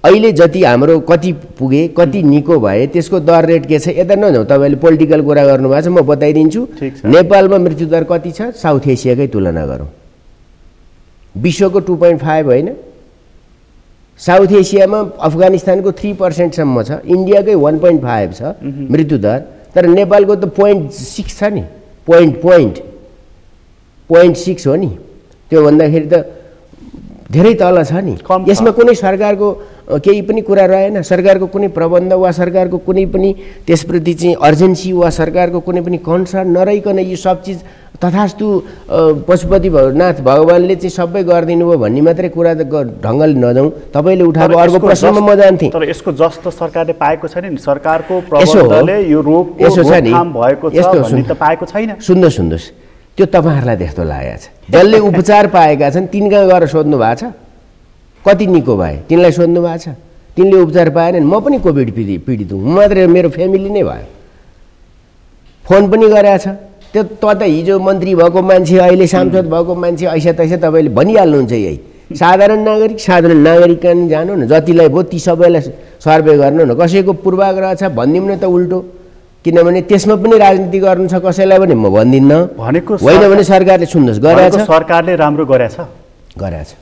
Speaker 2: अहिले जति हाम्रो कति पुगे, कति निको भए, त्यसको दर रेट के छ यता नजाउँ। तपाईँले पोलिटिकल कुरा गर्नुभएको छ, म बताइदिन्छु। नेपालमा मृत्युदर कति छ साउथ एसियाकै तुलना गरौँ। विश्वको 2.5 होइन, साउथ एसियामा अफगानिस्तानको 3% छ, इन्डियाकै 1.5 छ मृत्युदर, तर नेपालको त 0.6 छ नि, 0.6 हो नि। त्यो भन्दाखेरि त धेरै तल छ नि। यसमा कुनै सरकारको केही पनि कुरा रहेन, सरकारको कुनै प्रबन्ध वा सरकारको कुनै पनि त्यसप्रति चाहिँ अर्जेन्सी वा सरकारको कुनै पनि कन्सर्न नरहिकन यो सब चिज तथास्तु पशुपतिनाथ भगवान्ले चाहिँ सबै गरिदिनु भयो भन्ने मात्रै कुरा त ढङ्गले नजाउँ। तपाईँले उठाएको अर्को प्रश्नमा म जान्थेँ।
Speaker 1: तर यसको जस्तो सरकारले पाएको छैन नि, सरकारको प्रबन्धले यो रोगको रोकथाम भएको छ भन्ने त पाएको छैन।
Speaker 2: सुन्नुहोस्, त्यो तपाईँहरूलाई त्यस्तो लागेको छ। जसले उपचार पाएका छन् तिनका गएर सोध्नु भएको छ कति निको भए, तिनलाई सोध्नु भएको छ? तिनले उपचार पाएनन्। म पनि कोभिड पीडित हुँ, म मात्रै मेरो फ्यामिली नै भयो। फोन पनि गरेको छ, त्यो त हिजो मन्त्री भएको मान्छे अहिले सांसद भएको मान्छे ऐसा तैसा तपाईँले भनिहाल्नुहुन्छ यही साधारण नागरिक नि जानु न जतिलाई भयो ती सबैलाई सर्वे गर्नु न कसैको पूर्वाग्रह छ भनिदिउँ न त उल्टो किनभने त्यसमा पनि राजनीति गर्नु छ कसैलाई पनि म भन्दिन्न
Speaker 1: भनेको
Speaker 2: होइन भने सरकारले सुन्नुहोस् गरेछ
Speaker 1: सरकारले राम्रो गरेछ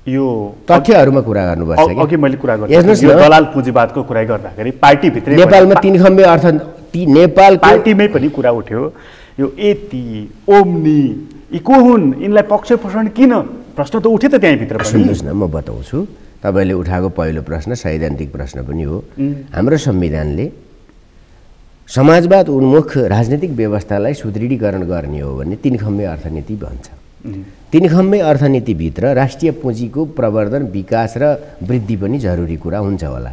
Speaker 1: यो
Speaker 2: तथ्यहरूमा कुरा गर्नुपर्छ कि
Speaker 1: अघि मैले कुरा गरेँ यो दलाल पुँजीवादको कुरा गर्दाखेरि पार्टी भित्र
Speaker 2: नेपालमा तीन खम्बे अर्थ नेपाल
Speaker 1: पार्टीमै पनि कुरा उठ्यो यो एति ओम्नी यी को हुन् यिनलाई पक्ष पोषण किन प्रश्न त उठ्यो त त्यहीँ भित्र पनि
Speaker 2: सुन्नुहोस् न म बताउँछु तपाईँले उठाएको पहिलो प्रश्न सैद्धान्तिक प्रश्न पनि हो हाम्रो संविधानले समाजवाद उन्मुख राजनीतिक व्यवस्थालाई सुदृढीकरण गर्ने हो भने तीन खम्बे अर्थनीति भन्छ तीन खम्बे अर्थनीतिभित्र राष्ट्रिय पुँजीको प्रवर्धन विकास र वृद्धि पनि जरुरी कुरा हुन्छ होला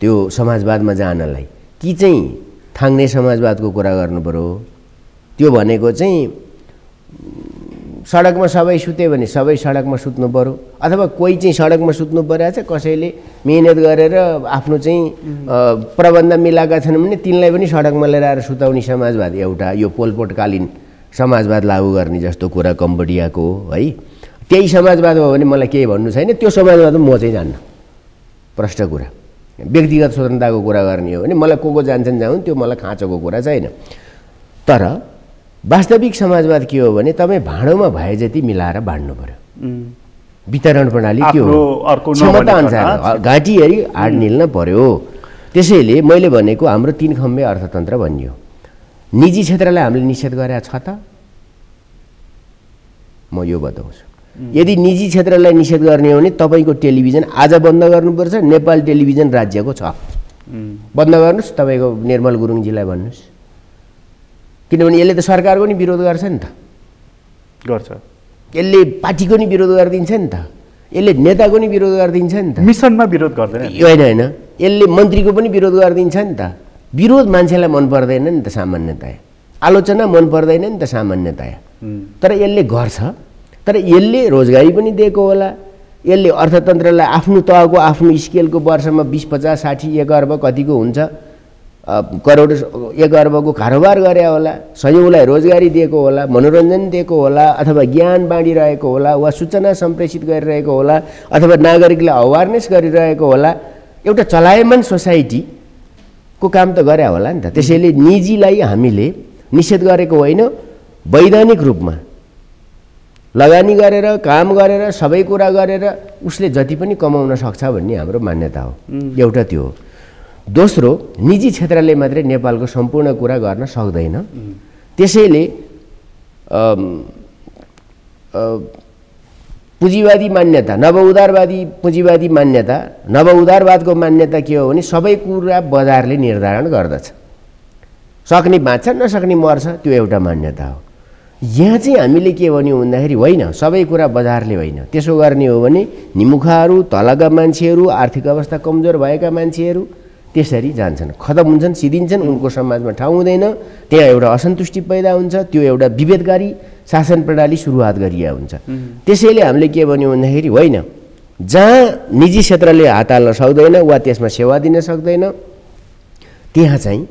Speaker 2: त्यो समाजवादमा जानलाई कि चाहिँ थाङ्ने समाजवादको कुरा गर्नु पर्यो त्यो भनेको चाहिँ सडकमा सबै सुत्यो भने सबै सडकमा सुत्नु पर्यो अथवा कोही चाहिँ सडकमा सुत्नु परिरहेछ कसैले मेहनत गरेर आफ्नो चाहिँ प्रबन्ध मिलाएका छन् भने तिनलाई पनि सडकमा लिएर आएर सुताउने समाजवाद एउटा यो पोलपोटकालीन समाजवाद लागू गर्ने जस्तो कुरा कम्बोडियाको है त्यही समाजवाद हो भने मलाई केही भन्नु छैन त्यो समाजवाद म चाहिँ जान्न प्रष्ट कुरा व्यक्तिगत स्वतन्त्रताको कुरा गर्ने हो भने मलाई को जान्छन् जाउन् त्यो मलाई खाँचोको कुरा छैन तर वास्तविक समाजवाद के हो भने तपाईँ भाँडोमा भए जति मिलाएर बाँड्नु पर्यो वितरण प्रणाली के हो क्षमता अनुसार घाँटी हेरी हाड निल्न पर्यो त्यसैले मैले भनेको हाम्रो तीन खम्बे अर्थतन्त्र भनियो निजी क्षेत्रलाई हामीले निषेध गरेका छ त म यो बताउँछु यदि निजी क्षेत्रलाई निषेध गर्ने हो भने तपाईँको टेलिभिजन आज बन्द गर्नुपर्छ नेपाल टेलिभिजन राज्यको छ बन्द गर्नुहोस् तपाईँको निर्मल गुरुङजीलाई भन्नुहोस् किनभने यसले त सरकारको नि विरोध गर्छ नि त
Speaker 1: गर्छ
Speaker 2: यसले पार्टीको नि विरोध गरिदिन्छ नि त यसले नेताको नि विरोध गरिदिन्छ नि त
Speaker 1: मिसनमा विरोध गर्दैन
Speaker 2: होइन यसले मन्त्रीको पनि विरोध गरिदिन्छ नि त विरोध मान्छेलाई मन पर्दैन नि त सामान्यतया आलोचना मन पर्दैन नि त सामान्यतया तर यसले गर्छ तर यसले रोजगारी पनि दिएको होला यसले अर्थतन्त्रलाई आफ्नो तहको आफ्नो स्केलको वर्षमा 20, 50, 60, 1 अर्ब कतिको हुन्छ करोड 1 अर्बको कारोबार गरे होला सयौँलाई रोजगारी दिएको होला मनोरञ्जन दिएको होला अथवा ज्ञान बाँडिरहेको होला वा सूचना सम्प्रेषित गरिरहेको होला अथवा नागरिकलाई अवेरनेस गरिरहेको होला एउटा चलायमान सोसाइटीको काम त गरे होला नि त त्यसैले निजीलाई हामीले निषेध गरेको होइन वैधानिक रूपमा लगानी गरेर काम गरेर सबै कुरा गरेर उसले जति पनि कमाउन सक्छ भन्ने हाम्रो मान्यता हो एउटा त्यो हो दोस्रो निजी क्षेत्रले मात्रै नेपालको सम्पूर्ण कुरा गर्न सक्दैन त्यसैले पुँजीवादी मान्यता नवउदारवादी पुँजीवादी मान्यता नवउदारवादको मान्यता के हो भने सबै कुरा बजारले निर्धारण गर्दछ सक्ने बाँच्छ नसक्ने मर्छ त्यो एउटा मान्यता हो यहाँ चाहिँ हामीले के भन्यौँ भन्दाखेरि होइन सबै कुरा बजारले होइन त्यसो गर्ने हो भने निमुखाहरू तलका मान्छेहरू आर्थिक अवस्था कमजोर भएका मान्छेहरू त्यसरी जान्छन् खतम हुन्छन् सिद्धिन्छन् उनको समाजमा ठाउँ हुँदैन त्यहाँ एउटा असन्तुष्टि पैदा हुन्छ त्यो एउटा विभेदकारी शासन प्रणाली सुरुवात गरिया हुन्छ त्यसैले हामीले के भन्यौँ भन्दाखेरि होइन जहाँ निजी क्षेत्रले हात हाल्न सक्दैन वा त्यसमा सेवा दिन सक्दैन त्यहाँ चाहिँ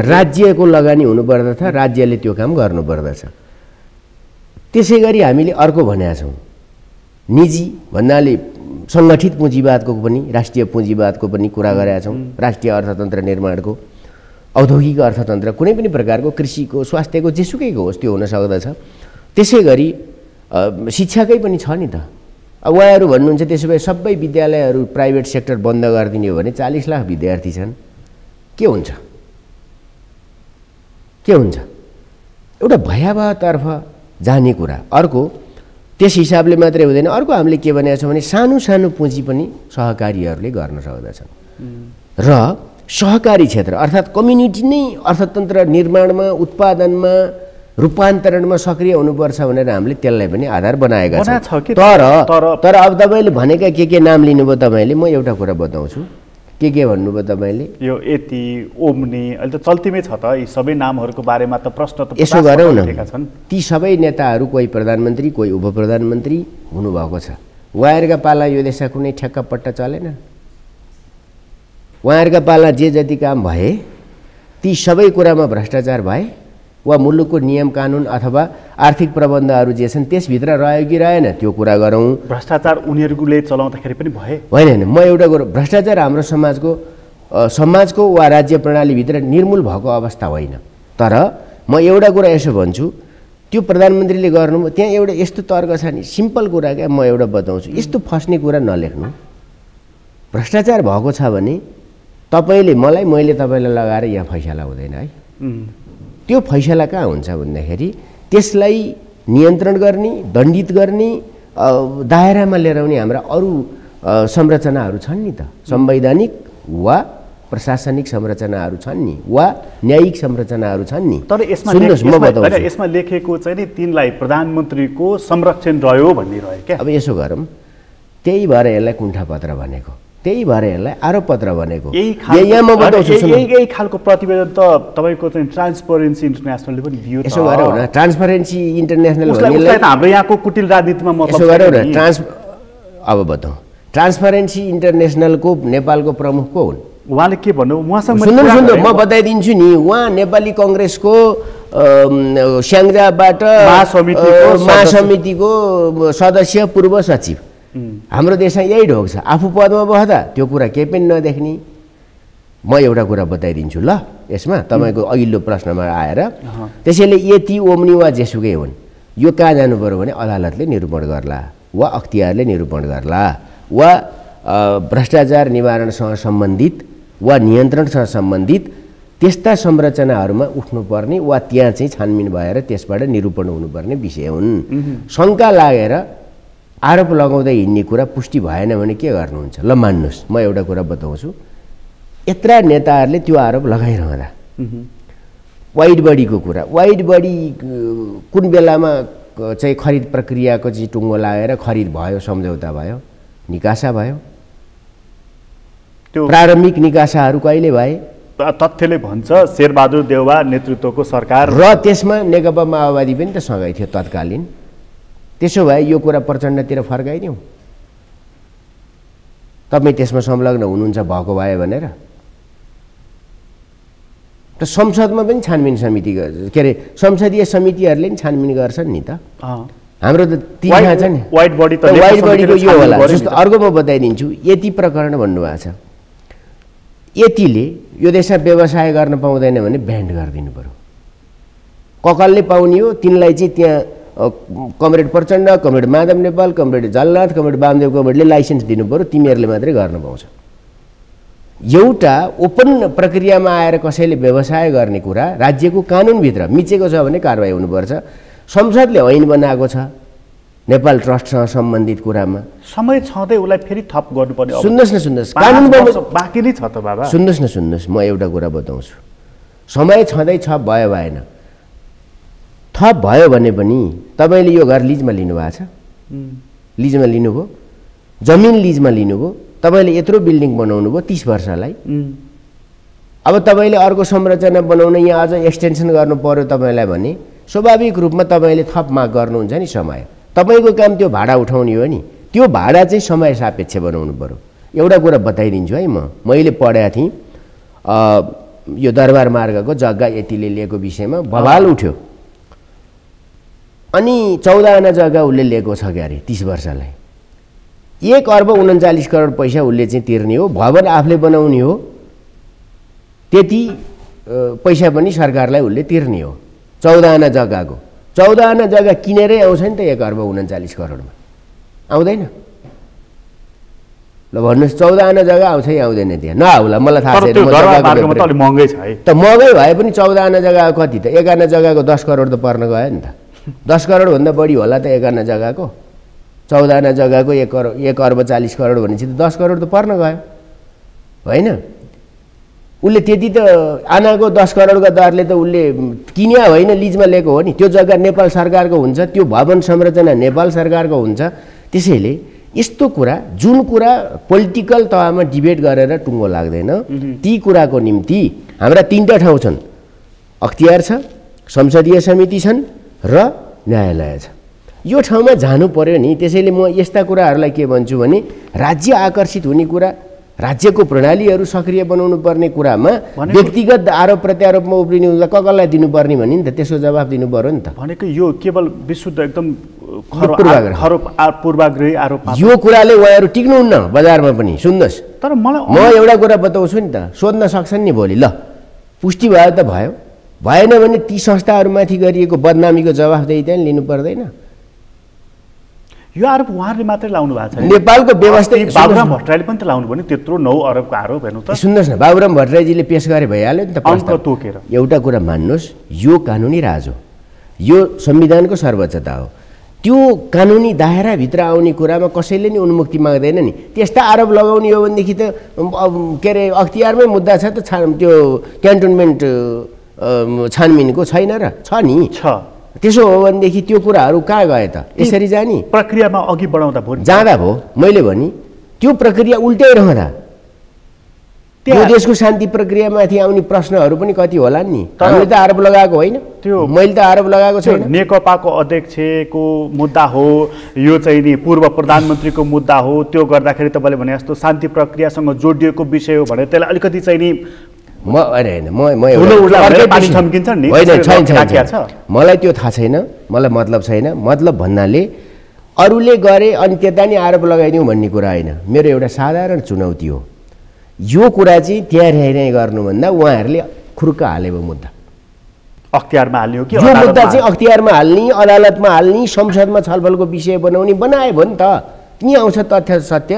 Speaker 2: राज्यको लगानी हुनुपर्दछ राज्यले त्यो काम गर्नुपर्दछ त्यसै गरी हामीले अर्को भनेका छौँ निजी भन्नाले सङ्गठित पुँजीवादको पनि राष्ट्रिय पुँजीवादको पनि कुरा गरेका छौँ राष्ट्रिय अर्थतन्त्र निर्माणको औद्योगिक अर्थतन्त्र कुनै पनि प्रकारको कृषिको स्वास्थ्यको जेसुकैको होस् त्यो हुन सक्दछ त्यसै गरी शिक्षाकै पनि छ नि त अब उहाँहरू भन्नुहुन्छ त्यसो भए सबै विद्यालयहरू प्राइभेट सेक्टर बन्द गरिदिने हो भने 40 लाख विद्यार्थी छन् के हुन्छ एउटा भयावहतर्फ जाने कुरा अर्को त्यस हिसाबले मात्रै हुँदैन अर्को हामीले के भनेका छौँ भने सानो सानो पुँजी पनि सहकारीहरूले गर्न सक्दछन् र सहकारी क्षेत्र अर्थात् कम्युनिटी नै अर्थतन्त्र निर्माणमा उत्पादनमा रूपान्तरणमा सक्रिय हुनुपर्छ भनेर हामीले त्यसलाई पनि आधार बनाएका छौँ तर अब तपाईँले भनेका के नाम लिनुभयो तपाईँले म एउटा कुरा बताउँछु के भन्नुभयो तपाईँले
Speaker 1: यो यति ओम्नी अहिले त चल्तीमै छ त यी सबै नामहरूको बारेमा त प्रश्न त
Speaker 2: यसो गरौँ न ती सबै नेताहरू कोही प्रधानमन्त्री कोही उपप्रधानमन्त्री हुनुभएको छ उहाँहरूका पाला यो देशमा कुनै ठ्याक्कपट्टा चलेन उहाँहरूका पाला जे जति काम भए ती सबै कुरामा भ्रष्टाचार भए वा मुलुकको नियम कानुन अथवा आर्थिक प्रबन्धहरू जे छन् त्यसभित्र रह्यो कि रहेन त्यो कुरा गरौँ।
Speaker 1: भ्रष्टाचार उनीहरूले चलाउँदाखेरि पनि भए
Speaker 2: होइन म एउटा कुरो भ्रष्टाचार हाम्रो समाजको वा राज्य प्रणालीभित्र निर्मूल भएको अवस्था होइन। तर म एउटा कुरा यसो भन्छु त्यो प्रधानमन्त्रीले गर्नु त्यहाँ एउटा यस्तो तर्क छ नि सिम्पल कुरा क्या म एउटा बताउँछु यस्तो फस्ने कुरा नलेख्नु। भ्रष्टाचार भएको छ भने तपाईँले मलाई मैले तपाईँलाई लगाएर यहाँ फैसला हुँदैन है। त्यो फैसला कहाँ हुन्छ भन्दाखेरि त्यसलाई नियन्त्रण गर्ने दण्डित गर्ने दायरामा लिएर आउने हाम्रा अरू संरचनाहरू छन् नि त संवैधानिक वा प्रशासनिक संरचनाहरू छन् नि वा न्यायिक संरचनाहरू छन् नि।
Speaker 1: तर यसमा लेखेको चाहिँ नि तिनलाई प्रधानमन्त्रीको संरक्षण रह्यो भन्ने रह्यो क्या।
Speaker 2: अब यसो गरौँ त्यही भएर यसलाई कुण्ठापत्र भनेको त्यही भएर यसलाई आरोपपत्र भनेको यहाँ म बताउँछु।
Speaker 1: यही खालको प्रतिवेदन त तपाईँको चाहिँ ट्रान्सपरेन्सी इन्टरनेसनलले पनि दियो।
Speaker 2: यसो गरौँ न ट्रान्सपरेन्सी इन्टरनेसनल
Speaker 1: हाम्रो यहाँको कुटिल राजनीतिमा
Speaker 2: यसो गरौँ न अब बताउँ ट्रान्सपरेन्सी इन्टरनेसनलको नेपालको प्रमुख को हुन्?
Speaker 1: उहाँले के भन्नु
Speaker 2: सुन्नु म बताइदिन्छु नि। उहाँ नेपाली कङ्ग्रेसको स्याङ्जाबाट महासमितिको सदस्य पूर्व सचिव। हाम्रो देशमा यही ढोक छ आफू पदमा बस्दा त्यो कुरा केही पनि नदेख्ने। म एउटा कुरा बताइदिन्छु ल यसमा तपाईँको अघिल्लो प्रश्नमा आएर त्यसैले यति ओम्नी वा जेसुकै हुन् यो कहाँ जानु पर्यो भने अदालतले निरूपण गर्ला वा अख्तियारले निरूपण गर्ला वा भ्रष्टाचार निवारणसँग सम्बन्धित वा नियन्त्रणसँग सम्बन्धित त्यस्ता संरचनाहरूमा उठ्नुपर्ने वा त्यहाँ चाहिँ छानबिन भएर त्यसबाट निरूपण हुनुपर्ने विषय हुन्। शङ्का लागेर आरोप लगाउँदै हिँड्ने कुरा पुष्टि भएन भने के गर्नुहुन्छ? ल मान्नुहोस् म एउटा कुरा बताउँछु यत्रा नेताहरूले त्यो आरोप लगाइरहँदा वाइड बडीको कुरा वाइड बडी कुन बेलामा चाहिँ खरिद प्रक्रियाको चाहिँ टुङ्गो लागेर खरिद भयो सम्झौता भयो निकासा भयो त्यो प्रारम्भिक निकासाहरू कहिले भए?
Speaker 1: तथ्यले भन्छ शेरबहादुर देउवा नेतृत्वको सरकार
Speaker 2: र त्यसमा नेकपा माओवादी पनि त सँगै थियो तत्कालीन। त्यसो भए यो कुरा प्रचण्डतिर फर्काइदिउँ तपाईँ त्यसमा संलग्न हुनुहुन्छ भएको भए भनेर। त संसदमा पनि छानबिन समिति के अरे संसदीय समितिहरूले पनि छानबिन गर्छन् नि त। हाम्रो त तिहा छ नि
Speaker 1: वाइड बडीको
Speaker 2: यो होला। जस्तो अर्को म बताइदिन्छु यति प्रकरण भन्नुभएको छ यतिले यो देशमा व्यवसाय गर्न पाउँदैन भने ब्यान्ड गरिदिनु पर्यो। ककलले पाउने हो तिनलाई चाहिँ त्यहाँ comrade Prachanda comrade Madhav Nepal comrade Jhalanath comrade Bamdev कमरेडले लाइसेन्स दिनु पर्यो तिमीहरूले मात्रै गर्न पाउँछ। एउटा ओपन प्रक्रियामा आएर कसैले व्यवसाय गर्ने कुरा राज्यको कानुनभित्र मिचेको छ भने कारबाही हुनुपर्छ। संसदले ऐन बनाएको छ नेपाल ट्रस्टसँग सम्बन्धित कुरामा
Speaker 1: समय छँदै उसलाई फेरि थप गर्नुपर्ने।
Speaker 2: सुन्नुहोस् कानुन
Speaker 1: बाँकी नै छ त बाबा।
Speaker 2: सुन्नुहोस् म एउटा कुरा बताउँछु समय छँदै छ भयो भएन थप भयो भने पनि तपाईँले यो घर लिजमा लिनुभएको छ लिजमा लिनुभयो जमिन लिजमा लिनुभयो तपाईँले यत्रो बिल्डिङ बनाउनु भयो 30 वर्षलाई। अब तपाईँले अर्को संरचना बनाउन यहाँ अझ एक्सटेन्सन गर्नु पर्यो तपाईँलाई भने स्वाभाविक रूपमा तपाईँले थप माग गर्नुहुन्छ नि। समय तपाईँको काम त्यो भाडा उठाउने हो नि त्यो भाडा चाहिँ समय सापेक्ष बनाउनु पर्यो। एउटा कुरा बताइदिन्छु है मैले पढेको थिएँ यो दरबार मार्गको जग्गा यतिले लिएको विषयमा बवाल उठ्यो। अनि 14 आना जग्गा उसले लिएको छ क्यारे 30 वर्षलाई 1 अर्ब 39 करोड पैसा उसले चाहिँ तिर्ने हो। भवन आफूले बनाउने हो त्यति पैसा पनि सरकारलाई उसले तिर्ने हो। 14 आना जग्गाको 14 आना जग्गा किनेरै आउँछ नि त 1 अर्ब 39 करोडमा आउँदैन? ल भन्नुहोस् 14 आना जग्गा आउँछ कि आउँदैन? त्यहाँ नआउला मलाई थाहा छैन।
Speaker 1: महँगै छ है
Speaker 2: त महँगै भए पनि 14 आना जग्गा कति त 1 आना जग्गाको 10 करोड त पर्न गयो नि त। 10 करोडभन्दा बढी होला त 1 आना जग्गाको 14 आना जग्गाको 1 अर्ब 40 करोड भनेपछि त 10 करोड त पर्न गयो होइन? उसले त्यति त आनाको 10 करोडको दरले त उसले किन्या होइन लिजमा लिएको हो नि। त्यो जग्गा नेपाल सरकारको हुन्छ त्यो भवन संरचना नेपाल सरकारको हुन्छ। त्यसैले यस्तो कुरा जुन कुरा पोलिटिकल तहमा डिबेट गरेर टुङ्गो लाग्दैन ती कुराको निम्ति हाम्रा 3टा ठाउँ छन् अख्तियार छ संसदीय समिति छन् र न्यायालय छ। यो ठाउँमा जानु पर्यो नि। त्यसैले म यस्ता कुराहरूलाई के भन्छु भने राज्य आकर्षित हुने कुरा राज्यको प्रणालीहरू सक्रिय बनाउनु पर्ने कुरामा व्यक्तिगत आरोप प्रत्यारोपमा उफ्रिने हुँदा कसलाई दिनुपर्ने भन्ने नि त त्यसको जवाफ दिनु पर्यो नि त।
Speaker 1: भनेको यो केवल विशुद्ध एकदम पूर्वाग्रही आरोप
Speaker 2: यो कुराले उहाँहरू टिक्नुहुन्न बजारमा पनि। सुन्नुहोस्,
Speaker 1: तर
Speaker 2: म एउटा कुरा बताउँछु नि त, सोध्न सक्छन् नि भोलि, ल पुष्टि भयो त भयो, भएन भने ती संस्थाहरूमाथि गरिएको बदनामीको जवाफदेही त्यहाँ लिनु पर्दैन।
Speaker 1: यो आरोप उहाँहरूले मात्रै लाउनु भएको छ।
Speaker 2: नेपालको व्यवस्था
Speaker 1: बाबुराम भट्टराईले पनि त लाउनु भयो नि त्यत्रो 9 अरबको आरोप हेर्नु त।
Speaker 2: सुन्नुहोस् न, बाबुराम भट्टराईजीले पेश गरे भइहाल्यो नि त
Speaker 1: प्रस्ताव तोकेर।
Speaker 2: एउटा कुरा मान्नुहोस्, यो कानुनी राज हो, यो संविधानको सर्वोच्चता हो। त्यो कानुनी दायराभित्र आउने कुरामा कसैले नि उन्मुक्ति माग्दैन नि। त्यस्ता आरोप लगाउने हो भनेदेखि त के अरे अख्तियारमै मुद्दा छ त, त्यो क्यान्टोनमेन्ट छानबिनको छैन र छ नि
Speaker 1: छ।
Speaker 2: त्यसो हो भनेदेखि त्यो कुराहरू कहाँ गए त? यसरी जाने
Speaker 1: प्रक्रियामा अघि बढाउँदा
Speaker 2: जाँदा भयो। मैले भने त्यो प्रक्रिया उल्टाइरहँदा त्यो देशको शान्ति प्रक्रियामाथि आउने प्रश्नहरू पनि कति होला नि। हामीले त आरोप लगाएको होइन, त्यो मैले त आरोप लगाएको छैन।
Speaker 1: नेकपाको अध्यक्षको मुद्दा हो, यो चाहिँ नि पूर्व प्रधानमन्त्रीको मुद्दा हो, त्यो गर्दाखेरि तपाईँले भने जस्तो शान्ति प्रक्रियासँग जोडिएको विषय हो भने त्यसलाई अलिकति चाहिँ नि
Speaker 2: मलाई त्यो थाहा छैन, मलाई मतलब छैन। मतलब भन्नाले अरूले गरे अनि त्यता नि आरोप लगाइदिउँ भन्ने कुरा होइन, मेरो एउटा साधारण चुनौती हो। यो कुरा चाहिँ त्यहाँ रहिरहे गर्नुभन्दा उहाँहरूले खुर्क हालेको मुद्दा
Speaker 1: अख्तियारमा हाल्ने हो कि
Speaker 2: यो मुद्दा चाहिँ अख्तियारमा हाल्ने, अदालतमा हाल्ने, संसदमा छलफलको विषय बनाउने बनाए भयो नि त। त्यहीँ आउँछ तथ्य सत्य,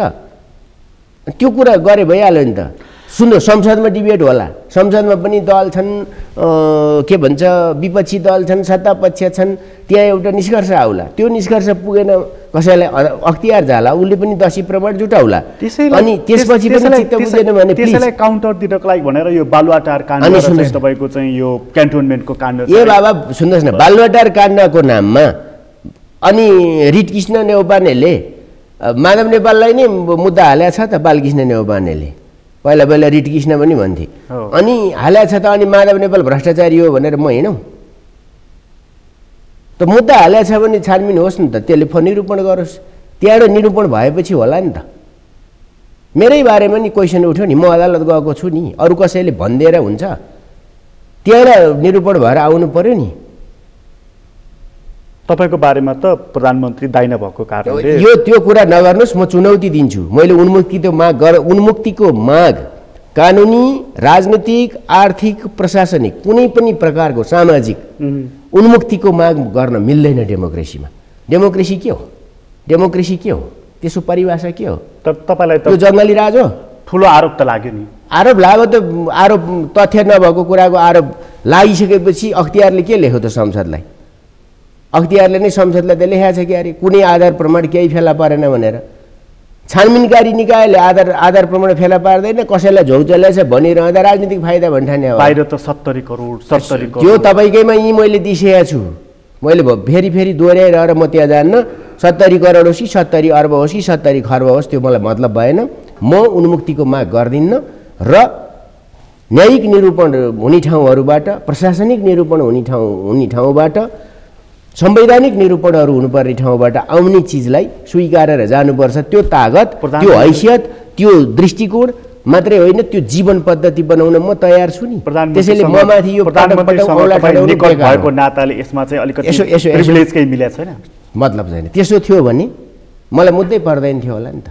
Speaker 2: त्यो कुरा गरे भइहाल्यो नि त। सुन्नु, संसदमा डिबेट होला, संसदमा पनि दल छन्, के भन्छ विपक्षी दल छन्, सत्तापक्ष छन्, त्यहाँ एउटा निष्कर्ष आउला। त्यो निष्कर्ष पुगेन कसैलाई अख्तियार जाला, उसले पनि दसी प्रमाण जुटाउला, अनि त्यसपछि पनि चित्त बुझेन भने
Speaker 1: त्यसैलाई काउन्टर दिनको लागि भनेर यो बालुवाटार काण्ड चाहिँ तपाईँको चाहिँ यो क्यान्टोनमेन्टको काण्ड।
Speaker 2: ए बाबा सुन्नुहोस् न, बालुवाटार काण्डको नाममा अनि रिटकृष्ण नेउपानेले माधव नेपाललाई नै मुद्दा हालेको छ त। बालकृष्ण नेउपानेले पहिला रिटकृष्ण पनि भन्थे, अनि हालेको छ त। अनि माधव नेपाल भ्रष्टाचारी हो भनेर म हिँडौँ त? मुद्दा हालेको छ भने छानबिन होस् नि त, त्यसले निरूपण गरोस्। त्यहाँबाट निरूपण भएपछि होला नि त। मेरै बारेमा नि क्वेसन उठ्यो नि, म अदालत गएको छु नि, अरू कसैले भनिदिएर हुन्छ? त्यहाँबाट निरूपण भएर आउनु पर्यो नि।
Speaker 1: तपाईँको बारेमा त प्रधानमन्त्री दाइना भएको कारणले
Speaker 2: यो त्यो कुरा नगर्नुहोस्, म चुनौती दिन्छु। मैले उन्मुक्तिको माग कानुनी, राजनीतिक, आर्थिक, प्रशासनिक कुनै पनि प्रकारको सामाजिक उन्मुक्तिको माग गर्न मिल्दैन डेमोक्रेसीमा। डेमोक्रेसी के हो? डेमोक्रेसी के हो? त्यसको परिभाषा के हो?
Speaker 1: तपाईँलाई
Speaker 2: त्यो जङ्गली राज हो?
Speaker 1: ठुलो आरोप त लाग्यो नि।
Speaker 2: आरोप लाग्यो त, आरोप तथ्य नभएको कुराको आरोप लागिसकेपछि अख्तियारले के लेख्यो त संसदलाई? अख्तियारले नै संसदलाई त लेखाएको छ कि अरे कुनै आधार प्रमाण केही फेला परेन भनेर। छानबिनकारी निकायले आधार प्रमाण फेला पार्दैन, कसैलाई झौचल्याछ भनिरहँदा राजनीतिक फाइदा भन्ठाने हो।
Speaker 1: बाहिर त 70 करोड
Speaker 2: त्यो तपाईँकैमा यी मैले दिइसकेको छु। मैले फेरि दोहोऱ्याइरहेर म त्यहाँ जान्न। 70 करोड होस् कि 70 अर्ब होस् कि 70 खर्ब होस्, त्यो मलाई मतलब भएन। म उन्मुक्तिको माग गर्दिनँ र न्यायिक निरूपण हुने ठाउँहरूबाट, प्रशासनिक निरूपण हुने ठाउँबाट, संवैधानिक निरूपणहरू हुनुपर्ने ठाउँबाट आउने चिजलाई स्वीकारेर जानुपर्छ। त्यो तागत, त्यो हैसियत, त्यो दृष्टिकोण मात्रै होइन, त्यो जीवन पद्धति बनाउन म तयार छु नि। त्यसैले म माथि यो
Speaker 1: भएको नाताले यसमा चाहिँ अलिकति प्रिभिलेजकै मिलेको छैन,
Speaker 2: मतलब छैन। त्यसो थियो भने मलाई मुद्दै पर्दैन थियो होला नि त,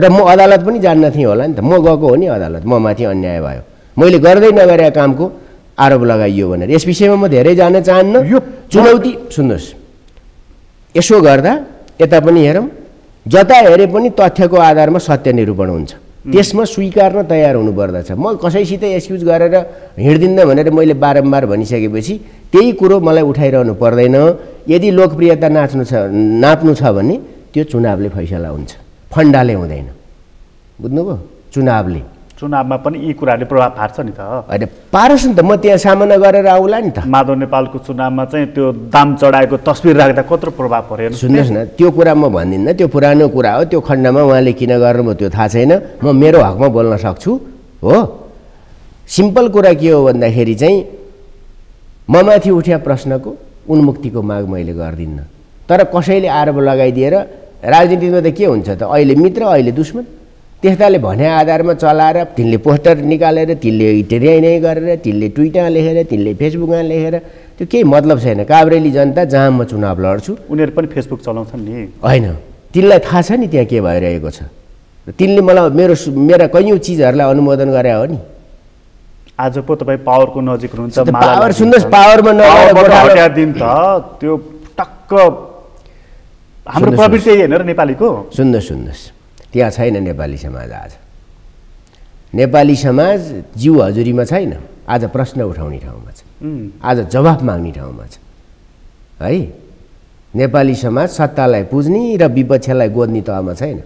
Speaker 2: र म अदालत पनि जान्न थिएँ होला नि त। म गएको हो नि अदालत, म माथि अन्याय भयो, मैले गर्दै नगरेका कामको आरोप लगाइयो भनेर। यस विषयमा म धेरै जान चाहन्न। यो चुनौती सुन्नुहोस्, यसो गर्दा यता पनि हेरौँ, जता हेरे पनि तथ्यको आधारमा सत्य निरूपण हुन्छ, त्यसमा स्वीकार्न तयार हुनुपर्दछ। म कसैसित एक्सक्युज गरेर हिँड्दिनँ भनेर मैले बारम्बार भनिसकेपछि त्यही कुरो मलाई उठाइरहनु पर्दैन। यदि लोकप्रियता नाप्नु छ भने त्यो चुनावले फैसला हुन्छ, फन्डाले हुँदैन। बुझ्नुभयो?
Speaker 1: चुनावमा पनि यी कुराले प्रभाव पार्छ नि त।
Speaker 2: होइन पारोस् नि त, म त्यहाँ सामना गरेर आउला नि त।
Speaker 1: माधव नेपालको चुनावमा चाहिँ त्यो दाम चढाएको तस्बिर राख्दा कत्रो प्रभाव पर्यो?
Speaker 2: सुन्नुहोस् न, त्यो कुरा म भन्दिनँ, त्यो पुरानो कुरा हो। त्यो खण्डमा उहाँले किन गर्नुभयो त्यो थाहा छैन, म मेरो हकमा बोल्न सक्छु हो। सिम्पल कुरा के हो भन्दाखेरि चाहिँ म माथि उठ्या प्रश्नको उन्मुक्तिको माग मैले गर्दिनँ, तर कसैले आरोप लगाइदिएर राजनीतिमा त के हुन्छ त अहिले मित्र अहिले दुश्मन त्यस्ताले भने आधारमा चलाएर तिनले पोस्टर निकालेर तिनले ट्रेनै गरेर तिनले ट्विटरमा लेखेर तिनले फेसबुकमा लेखेर त्यो केही मतलब छैन। काभ्रेली जनता जहाँ म चुनाव लड्छु
Speaker 1: उनीहरू पनि फेसबुक चलाउँछन् नि
Speaker 2: होइन तिनलाई थाहा छ नि त्यहाँ के भइरहेको छ तिनले मलाई मेरा कैयौँ चिजहरूलाई अनुमोदन गरे हो नि।
Speaker 1: आज पो तपाईँ पावरको नजिक हुनुहुन्छ
Speaker 2: पावर सुन्नुहोस् पावरमा
Speaker 1: नगएर दिन त त्यो टक्क हाम्रो प्रवृत्ति होइन र नेपालीको।
Speaker 2: सुन्नुहोस् त्यहाँ छैन नेपाली समाज आज नेपाली समाज जिउ हजुरीमा छैन आज प्रश्न उठाउने ठाउँमा छ आज जवाफ माग्ने ठाउँमा छ है। नेपाली समाज सत्तालाई पुज्ने र विपक्षलाई गोद्ने तहमा छैन।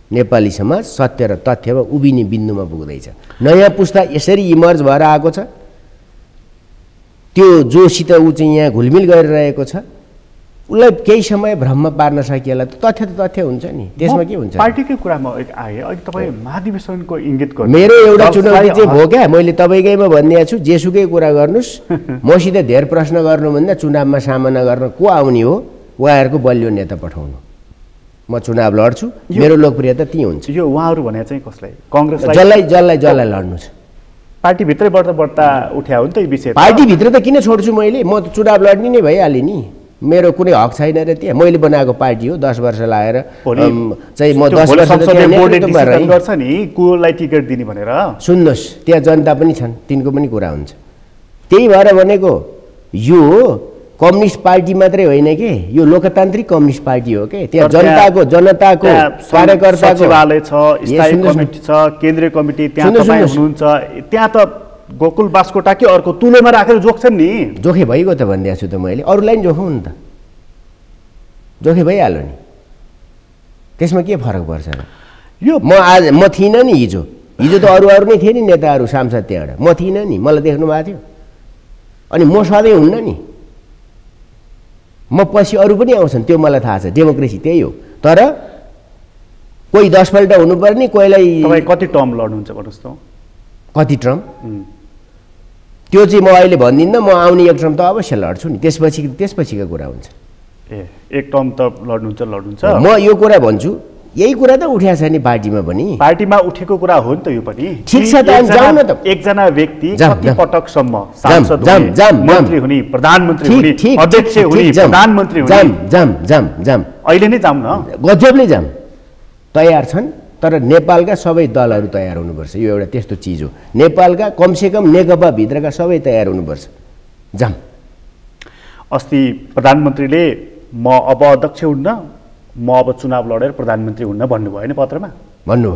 Speaker 2: नेपाली समाज सत्य र तथ्यमा उभिने बिन्दुमा पुग्दैछ। नयाँ पुस्ता यसरी इमर्ज भएर आएको छ त्यो जोसित ऊ चाहिँ यहाँ घुलमिल गरिरहेको छ उसलाई केही समय भ्रममा पार्न सकिएला तथ्य त तथ्य हुन्छ नि त्यसमा के हुन्छ।
Speaker 1: पार्टीकै कुरामा आए अहिले तपाईँ महाधिवेशनको इङ्गित गर्नु
Speaker 2: मेरो एउटा चुनौती चाहिँ भयो क्या मैले तपाईँकैमा भनिदिएको छु जेसुकै कुरा गर्नुहोस् मसित धेर प्रश्न गर्नुभन्दा चुनावमा सामना गर्न को आउने हो उहाँहरूको बलियो नेता पठाउनु। म चुनाव लड्छु मेरो लोकप्रियता त्यही हुन्छ।
Speaker 1: यो उहाँहरू भने चाहिँ कसलाई काङ्ग्रेसलाई
Speaker 2: जसलाई लड्नु छ
Speaker 1: पार्टीभित्रै बढ्दा उठ्या हो नि त यो विषय।
Speaker 2: पार्टीभित्र त किन छोड्छु मैले म त चुनाव लड्ने नै भइहालेँ नि मेरो कुनै हक छैन र त्यहाँ मैले बनाएको पार्टी हो 10 वर्ष लाएर चाहिँ म 10 वर्ष
Speaker 1: गर्छ नि कोलाई टिकट दिने भनेर।
Speaker 2: सुन्नुहोस् त्यहाँ जनता पनि छन् तिनको पनि कुरा हुन्छ त्यही भएर भनेको यो कम्युनिस्ट पार्टी मात्रै होइन के यो लोकतान्त्रिक कम्युनिस्ट पार्टी हो के त्यहाँ जनताको कार्यकर्ताको
Speaker 1: सचिवालय छ स्थायी कमिटी छ केन्द्रीय कमिटी त्यहाँ तपाईँ हुनुहुन्छ त्यहाँ त गोकुल बास्कोटा कि अर्को तुलोमा राखेर जोख्छन् नि।
Speaker 2: जोखे भइगयो त भनिदिएको छु त मैले अरूलाई नि जोखौँ नि त जोखे भइहाल्यो नि त्यसमा के फरक पर्छ र।
Speaker 1: यो
Speaker 2: म थिइनँ नि हिजो त अरू नै थिए नि नेताहरू सांसद त्यहाँबाट म थिइनँ नि मलाई देख्नु भएको थियो अनि म सधैँ हुन्न नि म पछि अरू पनि आउँछन् त्यो मलाई थाहा छ डेमोक्रेसी त्यही हो। तर कोही 10 पल्ट हुनुपर्ने कोहीलाई
Speaker 1: तपाईँ कति टर्म लड्नुहुन्छ भन्नुहोस् त
Speaker 2: कति टर्म त्यो चाहिँ म अहिले भन्दिनँ म आउने एक टर्म त अवश्य लड्छु नि त्यसपछिको कुरा हुन्छ।
Speaker 1: एक टर्म त लड्नुहुन्छ
Speaker 2: म यो कुरा भन्छु यही कुरा त उठ्या छ नि पार्टीमा पनि
Speaker 1: पार्टीमा उठेको कुरा हो नि त यो पनि
Speaker 2: ठिक छ त जाऊ न त
Speaker 1: एकजना व्यक्ति कति पटकसम्म सांसद मन्त्री हुने प्रधानमन्त्री हुने अध्यक्ष हुने प्रधानमन्त्री हुने
Speaker 2: जाम
Speaker 1: अहिले नै जाम न
Speaker 2: गजबले जाम तयार छन् तर नेपालका सबै दलहरू तयार हुनुपर्छ यो एउटा त्यस्तो चिज हो नेपालका कमसेकम नेकपा भित्रका सबै तयार हुनुपर्छ जाम।
Speaker 1: अस्ति प्रधानमन्त्रीले म अब अध्यक्ष हुन्न म अब चुनाव लडेर प्रधानमन्त्री हुन्न भन्नुभयो होइन पत्रमा
Speaker 2: भन्नुभयो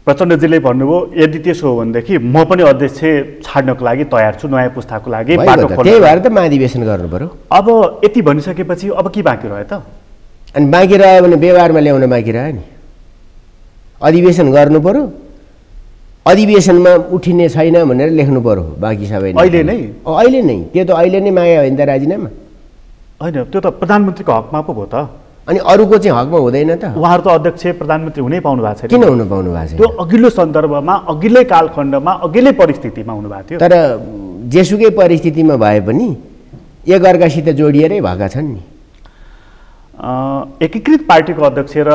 Speaker 1: प्रचण्डजीले भन्नुभयो यदि त्यसो हो भनेदेखि म पनि अध्यक्ष छाड्नको लागि तयार छु नयाँ पुस्ताको लागि बाटो खोल्न।
Speaker 2: त्यही भएर त महाधिवेशन गर्नु पर्यो।
Speaker 1: अब यति भनिसकेपछि अब के बाँकी रह्यो त
Speaker 2: अनि बाँकी रह्यो भने व्यवहारमा ल्याउन बाँकी रह्यो नि अधिवेशन गर्नु पर्यो अधिवेशनमा उठिने छैन भनेर लेख्नु पर्यो बाँकी सबै
Speaker 1: अहिले नै
Speaker 2: त्यो त अहिले नै माग्यो होइन त राजीनामा
Speaker 1: होइन त्यो त प्रधानमन्त्रीको हकमा पो भयो त
Speaker 2: अनि अरूको चाहिँ हकमा हुँदैन त
Speaker 1: उहाँहरू त अध्यक्ष प्रधानमन्त्री हुनै पाउनु भएको छैन
Speaker 2: किन हुनु पाउनु भएको छैन
Speaker 1: त्यो अघिल्लो सन्दर्भमा अघिल्लै कालखण्डमा अघिल्लै परिस्थितिमा हुनुभएको थियो
Speaker 2: तर जेसुकै परिस्थितिमा भए पनि एकअर्कासित जोडिएरै भएका छन् नि
Speaker 1: एकीकृत पार्टीको अध्यक्ष र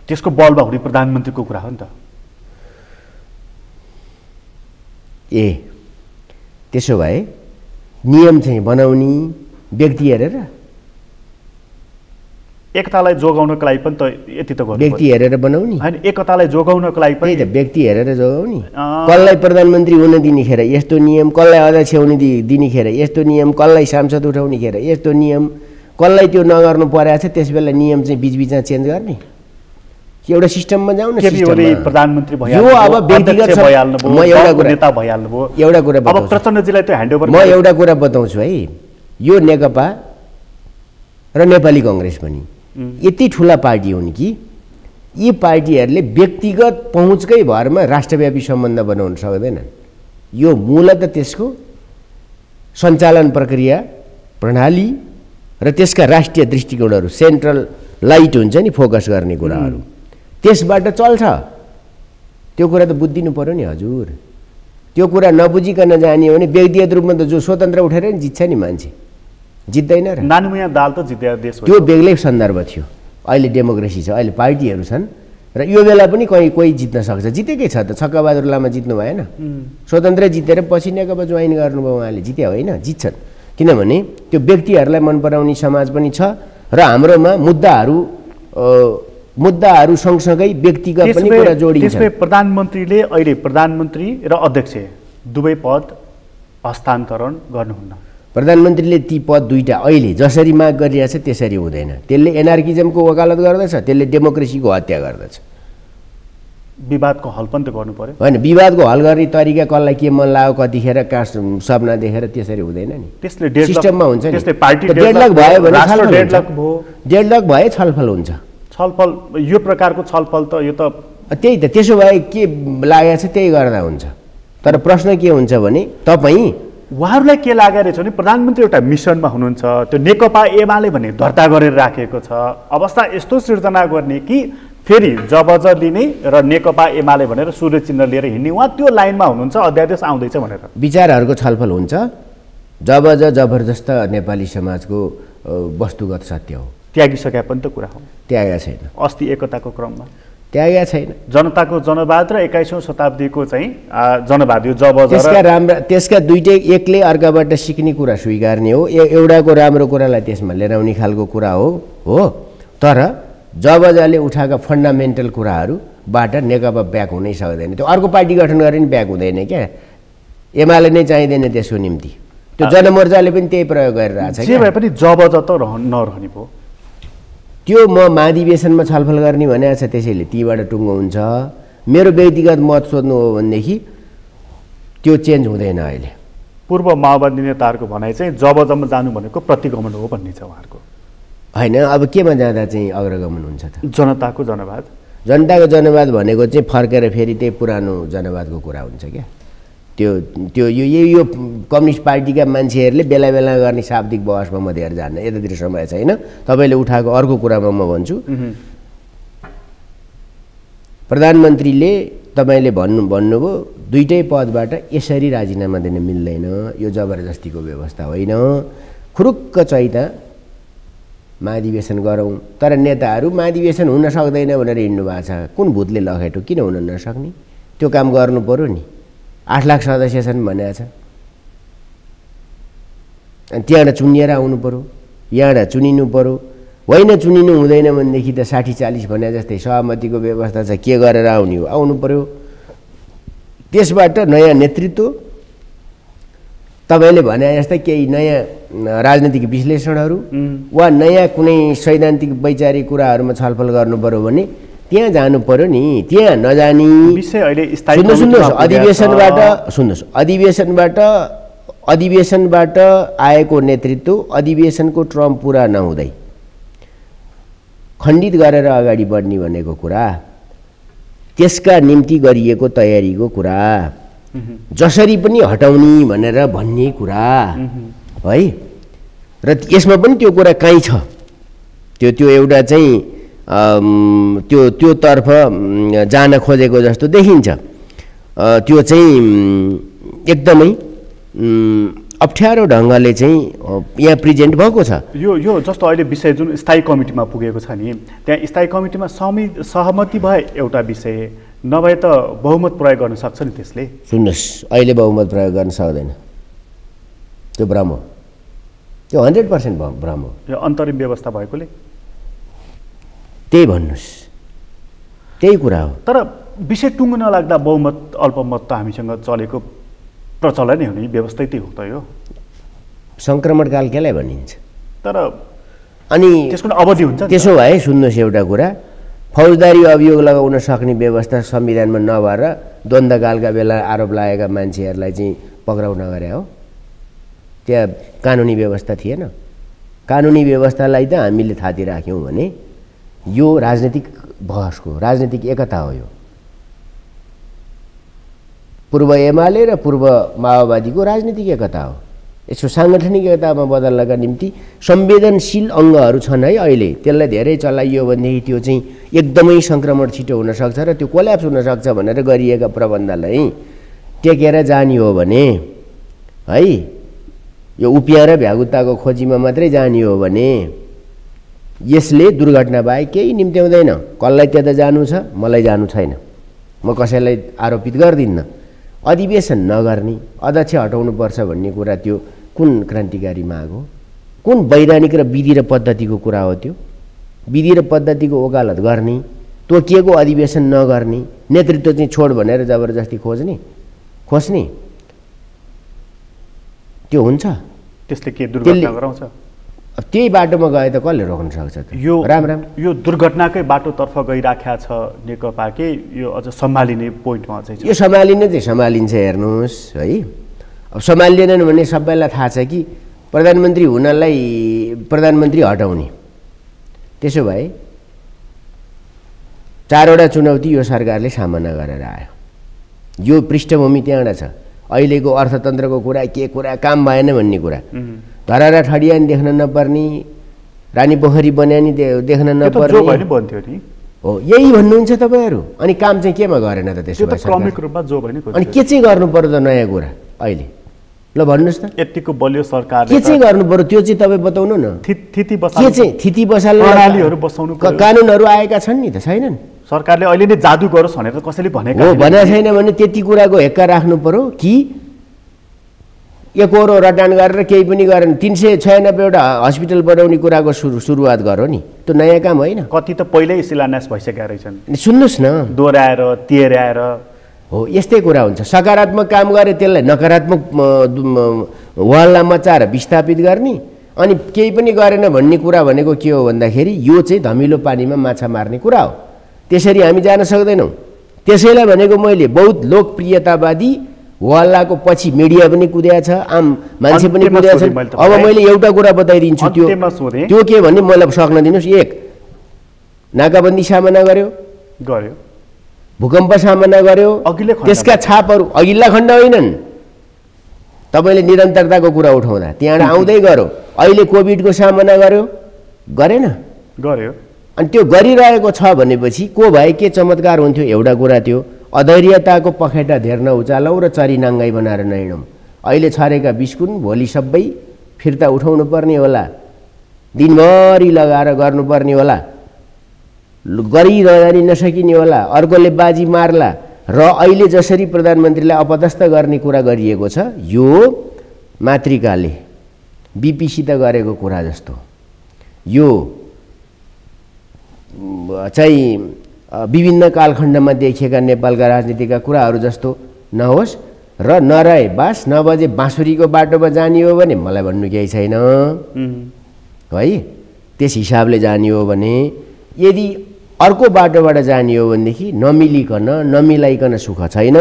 Speaker 1: त्यसको बलमा हुने प्रधानमन्त्रीको कुरा हो नि त।
Speaker 2: त्यसो भए नियम चाहिँ बनाउने व्यक्ति हेरेर
Speaker 1: एकतालाई जोगाउनको लागि पनि त यति त गर्नु
Speaker 2: व्यक्ति हेरेर बनाउने
Speaker 1: हैन एकतालाई जोगाउनको लागि पनि
Speaker 2: त व्यक्ति हेरेर जोगाउने कसलाई प्रधानमन्त्री हुन दिनेखेर यस्तो नियम कसलाई अध्यक्ष हुन दिनेखेर यस्तो नियम कसलाई सांसद उठाउनेखेर यस्तो नियम कसलाई त्यो नगर्नु परेको छ त्यसबेला नियम चाहिँ बीचबीचमा चेन्ज गर्ने एउटा सिस्टममा जाउँ न
Speaker 1: प्रधानमन्त्री
Speaker 2: भयो अब व्यक्तिगत म एउटा कुरा
Speaker 1: अब प्रचण्डजीलाई त्यो ह्यान्डओभर
Speaker 2: म एउटा कुरा बताउँछु है यो नेकपा र नेपाली कांग्रेस पनि यति ठुला पार्टी हुन् कि यी पार्टीहरूले व्यक्तिगत पहुँचकै भरमा राष्ट्रव्यापी सम्बन्ध बनाउन सक्दैनन्। यो मूलतः त्यसको सञ्चालन प्रक्रिया प्रणाली र त्यसका राष्ट्रिय दृष्टिकोणहरू सेन्ट्रल लाइट हुन्छ नि फोकस गर्ने कुराहरू त्यसबाट चल्छ। त्यो कुरा त बुझिदिनु पर्यो नि हजुर। त्यो कुरा नबुझिकन जाने हो भने व्यक्तिगत रूपमा त जो स्वतन्त्र उठेर नि जित्छ नि मान्छे जित्दैन र
Speaker 1: नानुमिया दाल त जित्या देश हो।
Speaker 2: त्यो बेग्लै सन्दर्भ थियो अहिले डेमोक्रेसी छ, अहिले पार्टीहरू छन् र यो बेला पनि कोही जित्न सक्छ। जितेकै छ त, छक्काबहादुर लामा जित्नु भएन, स्वतन्त्र जितेर पछि नेकपा जोइन गर्नुभयो, उहाँले जित्यो होइन, जित्छन्। किनभने त्यो व्यक्तिहरूलाई मन पराउने समाज पनि छ र हाम्रोमा मुद्दाहरू सँगसँगै व्यक्तिगत पनि कुरा जोडिन्छ।
Speaker 1: त्यसमै प्रधानमन्त्रीले अहिले प्रधानमन्त्री र अध्यक्ष दुवै पद हस्तान्तरण गर्नुहुन्न।
Speaker 2: प्रधानमन्त्रीले ती पद दुईटा अहिले जसरी माग गरिरहेछ त्यसरी हुँदैन। त्यसले एनार्किजमको वकालत गर्दछ, त्यसले डेमोक्रेसीको हत्या गर्दछ।
Speaker 1: विवादको हल पनि त गर्नु पर्यो
Speaker 2: होइन, विवादको हल गर्ने तरिका कसलाई के मन लाग्यो कतिखेर सपना देखेर त्यसरी हुँदैन नि।
Speaker 1: त्यसले
Speaker 2: सिस्टममा हुन्छ नि।
Speaker 1: त्यसले पार्टी
Speaker 2: डेडलक भयो भने डेडलक भए छलफल हुन्छ।
Speaker 1: छलफल यो प्रकारको छलफल त यो त
Speaker 2: त्यही त, त्यसो भए के लागेको छ त्यही गर्दा हुन्छ। तर प्रश्न के हुन्छ भने तपाईँ
Speaker 1: उहाँहरूलाई के लागेको रहेछ भने प्रधानमन्त्री एउटा मिसनमा हुनुहुन्छ, त्यो नेकपा एमाले भने दर्ता गरेर राखेको छ, अवस्था यस्तो सिर्जना गर्ने कि फेरि जबज लिने र नेकपा एमाले भनेर सूर्य चिन्ह लिएर हिँड्ने, उहाँ त्यो लाइनमा हुनुहुन्छ, अध्यादेश आउँदैछ भनेर
Speaker 2: विचारहरूको छलफल हुन्छ। जबज जबरजस्त नेपाली समाजको वस्तुगत सत्य हो,
Speaker 1: त्यागिसके पनि त कुरा हो।
Speaker 2: त्यागेको छैन,
Speaker 1: अस्ति एकताको क्रममा
Speaker 2: त्यागेको छैन।
Speaker 1: जनताको जनवाद र 21औं शताब्दीको चाहिँ जनवाद यो जबज
Speaker 2: त्यसका दुईटै एकले अर्काबाट सिक्ने कुरा स्वीकार्ने हो, एउटाको राम्रो कुरालाई त्यसमा लिएर आउने खालको कुरा हो। तर जबजले उठाएका फन्डामेन्टल कुराहरूबाट नेकपा ब्याक हुनै सक्दैन। त्यो अर्को पार्टी गठन गरे नि ब्याक हुँदैन क्या, एमाले नै चाहिँदैन त्यसको निम्ति। त्यो जनमोर्चाले पनि त्यही प्रयोग गरिरहेछ।
Speaker 1: जे भए पनि जबज त नरहने भयो।
Speaker 2: त्यो म महाधिवेशनमा छलफल गर्ने भनेको छ, त्यसैले तीबाट टुङ्गो हुन्छ। मेरो व्यक्तिगत मत सोध्नु हो भनेदेखि त्यो चेन्ज हुँदैन। अहिले
Speaker 1: पूर्व माओवादी नेताहरूको भनाइ चाहिँ जबजमा जानु भनेको प्रतिगमन हो भन्ने छ उहाँहरूको।
Speaker 2: होइन, अब केमा जाँदा चाहिँ अग्रगमन हुन्छ त?
Speaker 1: जनताको जनवाद।
Speaker 2: जनताको जनवाद भनेको चाहिँ फर्केर फेरि त्यही पुरानो जनवादको कुरा हुन्छ क्या। त्यो यो कम्युनिस्ट पार्टीका मान्छेहरूले बेला बेला गर्ने शाब्दिक बहसमा म धेर जान्न, यतातिर समय छैन। तपाईँले उठाएको अर्को कुरामा म भन्छु, प्रधानमन्त्रीले तपाईँले भन्नुभयो दुईटै पदबाट यसरी राजीनामा दिन मिल्दैन, यो जबरजस्तीको व्यवस्था होइन, खुरुक्क चैता महाधिवेशन गरौँ। तर नेताहरू महाधिवेशन हुन सक्दैन भनेर हिँड्नु भएको छ। कुन भूतले लखेटो, किन हुन नसक्ने? त्यो काम गर्नु पर्यो नि। 8 लाख सदस्य छन् भनेको छ, अनि त्यहाँबाट चुनिएर आउनु पर्यो, यहाँबाट चुनिनु पर्यो। होइन चुनिनु हुँदैन भनेदेखि त 60-40 भने जस्तै सहमतिको व्यवस्था छ, के गरेर आउने हो, आउनु पर्यो। त्यसबाट नयाँ नेतृत्व, तपाईँले भने जस्तै केही नयाँ राजनीतिक विश्लेषणहरू वा नयाँ कुनै सैद्धान्तिक वैचारिक कुराहरूमा छलफल गर्नु पर्यो भने त्यहाँ जानु पर्यो नि। त्यहाँ नजानी
Speaker 1: विषय अहिले
Speaker 2: सुन्नुहोस्, अधिवेशनबाट आएको नेतृत्व अधिवेशनको टर्म पुरा नहुँदै खण्डित गरेर अगाडि बढ्ने भनेको कुरा, त्यसका निम्ति गरिएको तयारीको कुरा, जसरी पनि हटाउने भनेर भन्ने कुरा है। र यसमा पनि त्यो कुरा कहीँ छ, त्यो एउटा चाहिँ त्योतर्फ जान खोजेको जस्तो देखिन्छ। त्यो चाहिँ एकदमै अप्ठ्यारो ढङ्गले चाहिँ यहाँ प्रेजेन्ट भएको छ।
Speaker 1: यो जस्तो अहिले विषय जुन स्थायी कमिटीमा पुगेको छ नि, त्यहाँ स्थायी कमिटीमा सहमति भए एउटा विषय, नभए त बहुमत प्रयोग गर्न सक्छ नि त्यसले।
Speaker 2: सुन्नुहोस्, अहिले बहुमत प्रयोग गर्न सक्दैन, त्यो भ्रम हो, त्यो 100% भ्रम हो।
Speaker 1: यो अन्तरिम व्यवस्था भएकोले
Speaker 2: त्यही भन्नुहोस्, त्यही कुरा हो।
Speaker 1: तर विषय टुङ्गो नलाग्दा बहुमत अल्पमत त हामीसँग चलेको प्रचलन नै हो नि, व्यवस्था त्यही हो त। यो
Speaker 2: सङ्क्रमणकाल केलाई भनिन्छ?
Speaker 1: तर
Speaker 2: अनि
Speaker 1: त्यसको अवधि हुन्छ।
Speaker 2: त्यसो भए सुन्नुहोस्, एउटा कुरा, फौजदारी अभियोग लगाउन सक्ने व्यवस्था संविधानमा नभएर द्वन्द्वकालका बेला आरोप लागेका मान्छेहरूलाई चाहिँ पक्राउ नगरे हो, त्यहाँ कानुनी व्यवस्था थिएन। कानुनी व्यवस्थालाई त हामीले थाती राख्यौँ भने यो राजनीतिक बहसको, राजनीतिक एकता हो। यो पूर्व एमाले र पूर्व माओवादीको राजनीतिक एकता हो। यसको साङ्गठनिक एकतामा बदल्नका निम्ति संवेदनशील अङ्गहरू छन् है अहिले, त्यसलाई धेरै चलाइयो भनेदेखि त्यो चाहिँ एकदमै सङ्क्रमण छिटो हुनसक्छ र त्यो कोल्याप्स हुनसक्छ भनेर गरिएका प्रबन्धलाई टेकेर जाने हो भने है, यो उपिया र भ्यागुताको खोजीमा मात्रै जाने हो भने यसले दुर्घटना बाहेक केही निम्त्याउँदैन। कसलाई त्यता जानु छ, मलाई जानु छैन, म कसैलाई आरोपित गर्दिन्न। अधिवेशन नगर्ने, अध्यक्ष हटाउनुपर्छ भन्ने कुरा त्यो कुन क्रान्तिकारी माग हो? कुन वैधानिक र विधि र पद्धतिको कुरा हो त्यो? विधि र पद्धतिको वकालत गर्ने, तोकिएको अधिवेशन नगर्ने, नेतृत्व चाहिँ छोड भनेर जबरजस्ती खोज्ने त्यो हुन्छ?
Speaker 1: त्यसले के दुर्घटना गराउँछ?
Speaker 2: त्यही बाटोमा गए त कसले रोक्न सक्छ त?
Speaker 1: यो दुर्घटनाकै बाटोतर्फ गइराखेको छ नेकपा के यो अझ सम्हालिने पोइन्टमा चाहिँ छ?
Speaker 2: यो सम्हालिन्छ हेर्नुहोस् है। अब सम्हालिँदैनन् भने सबैलाई थाहा छ कि प्रधानमन्त्री हुनलाई प्रधानमन्त्री हटाउने। त्यसो भए 4वटा चुनौती यो सरकारले सामना गरेर आयो। यो पृष्ठभूमि त्यहाँबाट छ। अहिलेको अर्थतन्त्रको कुरा के कुरा काम भएन भन्ने कुरा, धरारा ठडियानी देख्न नपर्ने, रानी पोखरी बन्यानी देख्न नपर्ने हो, यही भन्नुहुन्छ तपाईँहरू। अनि काम चाहिँ केमा गरेन त? त्यसो भए
Speaker 1: क्रमिक रूपमा जो भयो नि।
Speaker 2: अनि के चाहिँ गर्नु पर्यो त नयाँ कुरा अहिले? ल भन्नुहोस् त,
Speaker 1: यतिको बलियो सरकार
Speaker 2: के चाहिँ गर्नु पर्यो त्यो चाहिँ तपाईँ बताउनु न।
Speaker 1: थिति
Speaker 2: बसाल्नु
Speaker 1: प्रणालीहरू बसाउनु,
Speaker 2: कानुनहरू आएका छन् नि त, छैनन्?
Speaker 1: सरकारले अहिले नै जादु गरोस् भनेर कसैले भनेको
Speaker 2: हो? भनेको छैन भने त्यति कुराको हेक्का राख्नु पर्यो कि एकहोरो रटान गरेर केही पनि गरेन। 396वटा हस्पिटल बनाउने कुराको सुरुवात गरौँ नि, त्यो नयाँ काम होइन।
Speaker 1: कति त पहिल्यै शिलान्यास भइसकेका रहेछन्।
Speaker 2: सुन्नुहोस् न,
Speaker 1: दोहोऱ्याएर तेर्याएर
Speaker 2: हो यस्तै कुरा हुन्छ। सकारात्मक काम गरे त्यसलाई नकारात्मक वालला मचाएर विस्थापित गर्ने, अनि केही पनि गरेन भन्ने कुरा भनेको के हो भन्दाखेरि यो चाहिँ धमिलो पानीमा माछा मार्ने कुरा हो। त्यसरी हामी जान सक्दैनौँ। त्यसैलाई भनेको मैले बहुत लोकप्रियतावादी वाल्लाको पछि मिडिया पनि कुदेको छ, आम मान्छे पनि कुदेको छ। अब मैले एउटा कुरा बताइदिन्छु, त्यो के भन्ने मलाई सक्न दिनुहोस्। 1, नाकाबन्दी सामना गर्यो, भूकम्प सामना गर्यो, त्यसका छापहरू अघिल्ला खण्ड होइनन्। तपाईँले निरन्तरताको कुरा उठाउँदा त्यहाँबाट आउँदै गयो। अहिले कोभिडको सामना गरेन? अनि त्यो गरिरहेको छ भनेपछि को भए के चमत्कार हुन्थ्यो? एउटा कुरा त्यो अधैर्यताको पखेटा धेर्न उचालौँ र चरी नाङ्गाई बनाएर नहिँडौँ। अहिले छरेका बिस्कुन भोलि सबै फिर्ता उठाउनु पर्ने होला, दिनभरि लगाएर गर्नुपर्ने होला, गरिरहन नसकिने होला, अर्कोले बाजी मार्ला। र अहिले जसरी प्रधानमन्त्रीलाई अपदस्थ गर्ने कुरा गरिएको छ, यो मातृकाले बिपीसित गरेको कुरा जस्तो, यो चाहिँ विभिन्न कालखण्डमा देखिएका नेपालका राजनीतिका कुराहरू जस्तो नहोस् र नरहे बास नबजे बाँसुरीको बाटोमा जाने हो भने मलाई भन्नु केही छैन है। त्यस हिसाबले जाने हो भने, यदि अर्को बाटोबाट जाने हो भनेदेखि नमिलाइकन सुख छैन।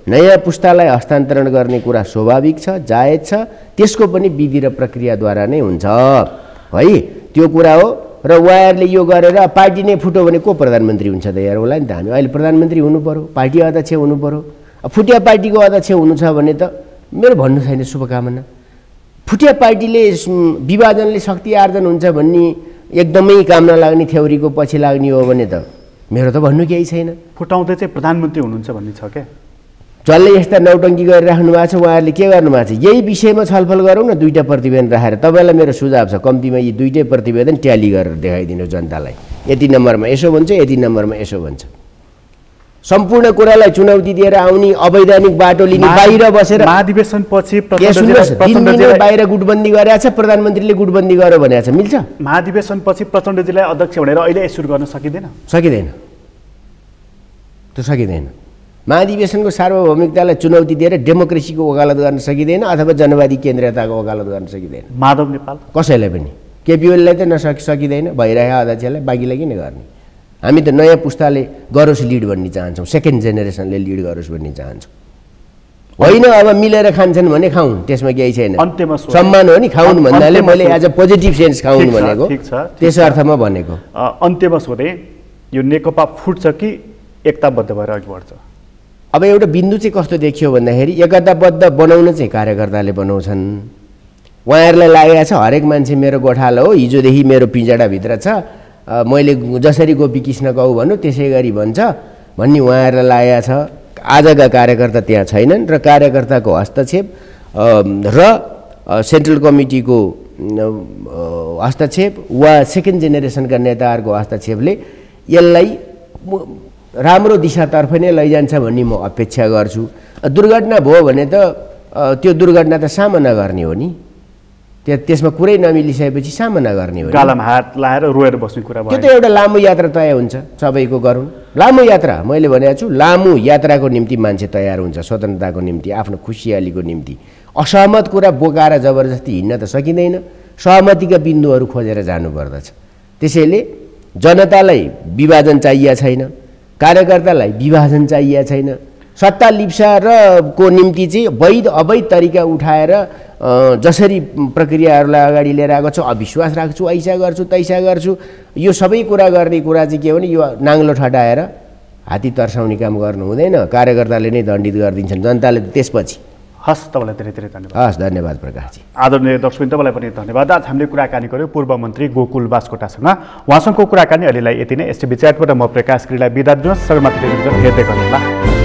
Speaker 2: नयाँ पुस्तालाई हस्तान्तरण गर्ने कुरा स्वाभाविक छ, जायज छ, त्यसको पनि विधि र प्रक्रियाद्वारा नै हुन्छ है। त्यो कुरा हो। र उहाँहरूले यो गरेर पार्टी नै फुट्यो भने को प्रधानमन्त्री हुन्छ त यार? होला नि त। हामी अहिले प्रधानमन्त्री हुनु पर्यो, पार्टी अध्यक्ष हुनु पर्यो। फुटिया पार्टीको अध्यक्ष हुनु छ भने त मेरो भन्नु छैन, शुभकामना। फुटिया पार्टीले विभाजनले शक्ति आर्जन हुन्छ भन्ने एकदमै काम नलाग्ने थ्योरीको पछि लाग्ने हो भने त मेरो त भन्नु केही छैन।
Speaker 1: फुटाउँदै चाहिँ प्रधानमन्त्री हुनुहुन्छ भन्ने छ क्या?
Speaker 2: जसले यस्ता नौटङ्की गरिराख्नु भएको छ उहाँहरूले के गर्नुभएको छ? यही विषयमा छलफल गरौँ न, 2टा प्रतिवेदन राखेर। तपाईँलाई मेरो सुझाव छ, कम्तीमा यी 2टै प्रतिवेदन ट्याली गरेर देखाइदिनु जनतालाई। यति नम्बरमा यसो भन्छ, यति नम्बरमा यसो भन्छ। सम्पूर्ण कुरालाई चुनौती दिएर आउने अवैधानिक बाटो लिने, बाहिर बसेर
Speaker 1: महाधिवेशनपछि
Speaker 2: बाहिर गुटबन्दी गरेको छ, प्रधानमन्त्रीले गुटबन्दी गर्यो भनेको छ, मिल्छ?
Speaker 1: महाधिवेशनपछि प्रचण्डजीलाई अध्यक्ष भनेर अहिले सुरु गर्न सकिँदैन?
Speaker 2: त्यो सकिँदैन। महाधिवेशनको सार्वभौमिकतालाई चुनौती दिएर डेमोक्रेसीको वकालत गर्न सकिँदैन, अथवा जनवादी केन्द्रीयताको वकालत गर्न सकिँदैन।
Speaker 1: माधव नेपाल
Speaker 2: कसैलाई पनि, केपी ओलीलाई त सकिँदैन, भइरहेको अध्यक्षलाई, बाँकीलाई किन गर्ने? हामी त नयाँ पुस्ताले गरोस् लिड भन्ने चाहन्छौँ, सेकेन्ड जेनेरेसनले लिड गरोस् भन्ने चाहन्छौँ। होइन अब मिलेर खान्छन् भने खाउन्, त्यसमा केही छैन, सम्मान हो नि। खाउन् भन्नाले मैले एज अ पोजिटिभ सेन्स खाउन् भनेको, त्यस अर्थमा भनेको।
Speaker 1: अन्त्यमा सोधेँ, यो नेकपा फुट्छ कि एकताबद्ध भएर अघि बढ्छ?
Speaker 2: अब एउटा बिन्दु चाहिँ कस्तो देखियो भन्दाखेरि, एकताबद्ध बनाउन चाहिँ कार्यकर्ताले बनाउँछन्। उहाँहरूलाई लागेको छ हरेक मान्छे मेरो गोठालो हो, हिजोदेखि मेरो पिँजडाभित्र छ, मैले जसरी गोपी कृष्ण कहु भन्नु त्यसै गरी भन्छ भन्ने उहाँहरूलाई लागेको छ। आजका कार्यकर्ता त्यहाँ छैनन् र कार्यकर्ताको हस्तक्षेप र सेन्ट्रल कमिटीको हस्तक्षेप वा सेकेन्ड जेनेरेसनका नेताहरूको हस्तक्षेपले यसलाई राम्रो दिशातर्फ नै लैजान्छ भन्ने म अपेक्षा गर्छु। दुर्घटना भयो भने त त्यो दुर्घटना त सामना गर्ने हो नि, त्यसमा कुरै नमिलिसकेपछि सामना गर्ने हो।
Speaker 1: गालामा हात लाएर रोएर बस्ने कुरा भयो।
Speaker 2: त्यो त एउटा लामो यात्रा तय हुन्छ, सबैको गरौँ लामो यात्रा। मैले भनेको छु लामो यात्राको निम्ति मान्छे तयार हुन्छ, स्वतन्त्रताको निम्ति, आफ्नो खुसियालीको निम्ति। असहमत कुरा बोकाएर जबरजस्ती हिँड्न त सकिँदैन, सहमतिका बिन्दुहरू खोजेर जानुपर्दछ। त्यसैले जनतालाई विभाजन चाहिएको छैन, कार्यकर्तालाई विभाजन चाहिएको छैन। सत्ता लिप्सा र को निम्ति चाहिँ वैध अवैध तरिका उठाएर जसरी प्रक्रियाहरूलाई अगाडि लिएर आएको छ, अविश्वास राख्छु, ऐसा गर्छु तैसा गर्छु, यो सबै कुरा गर्ने कुरा चाहिँ के हो भने यो नाङ्लो ठटाएर हात्ती तर्साउने काम गर्नु हुँदैन। कार्यकर्ताले नै दण्डित गरिदिन्छन्, जनताले त्यसपछि।
Speaker 1: हस्, तपाईँलाई धेरै धेरै धन्यवाद।
Speaker 2: हस्, धन्यवाद प्रकाशजी।
Speaker 1: आदरणीय दर्शकबिन, तपाईँलाई पनि धन्यवाद। आज हामीले कुराकानी गऱ्यौँ पूर्व मन्त्री गोकुल बास्कोटासँग। उहाँसँगको कुराकानी अहिलेलाई यति नै। एसटिभी च्याटबाट म प्रकाश गिरीलाई बिदा दिनुहोस्। सबैमाथि टेलिभिजन हेर्दै गर्नुहोला।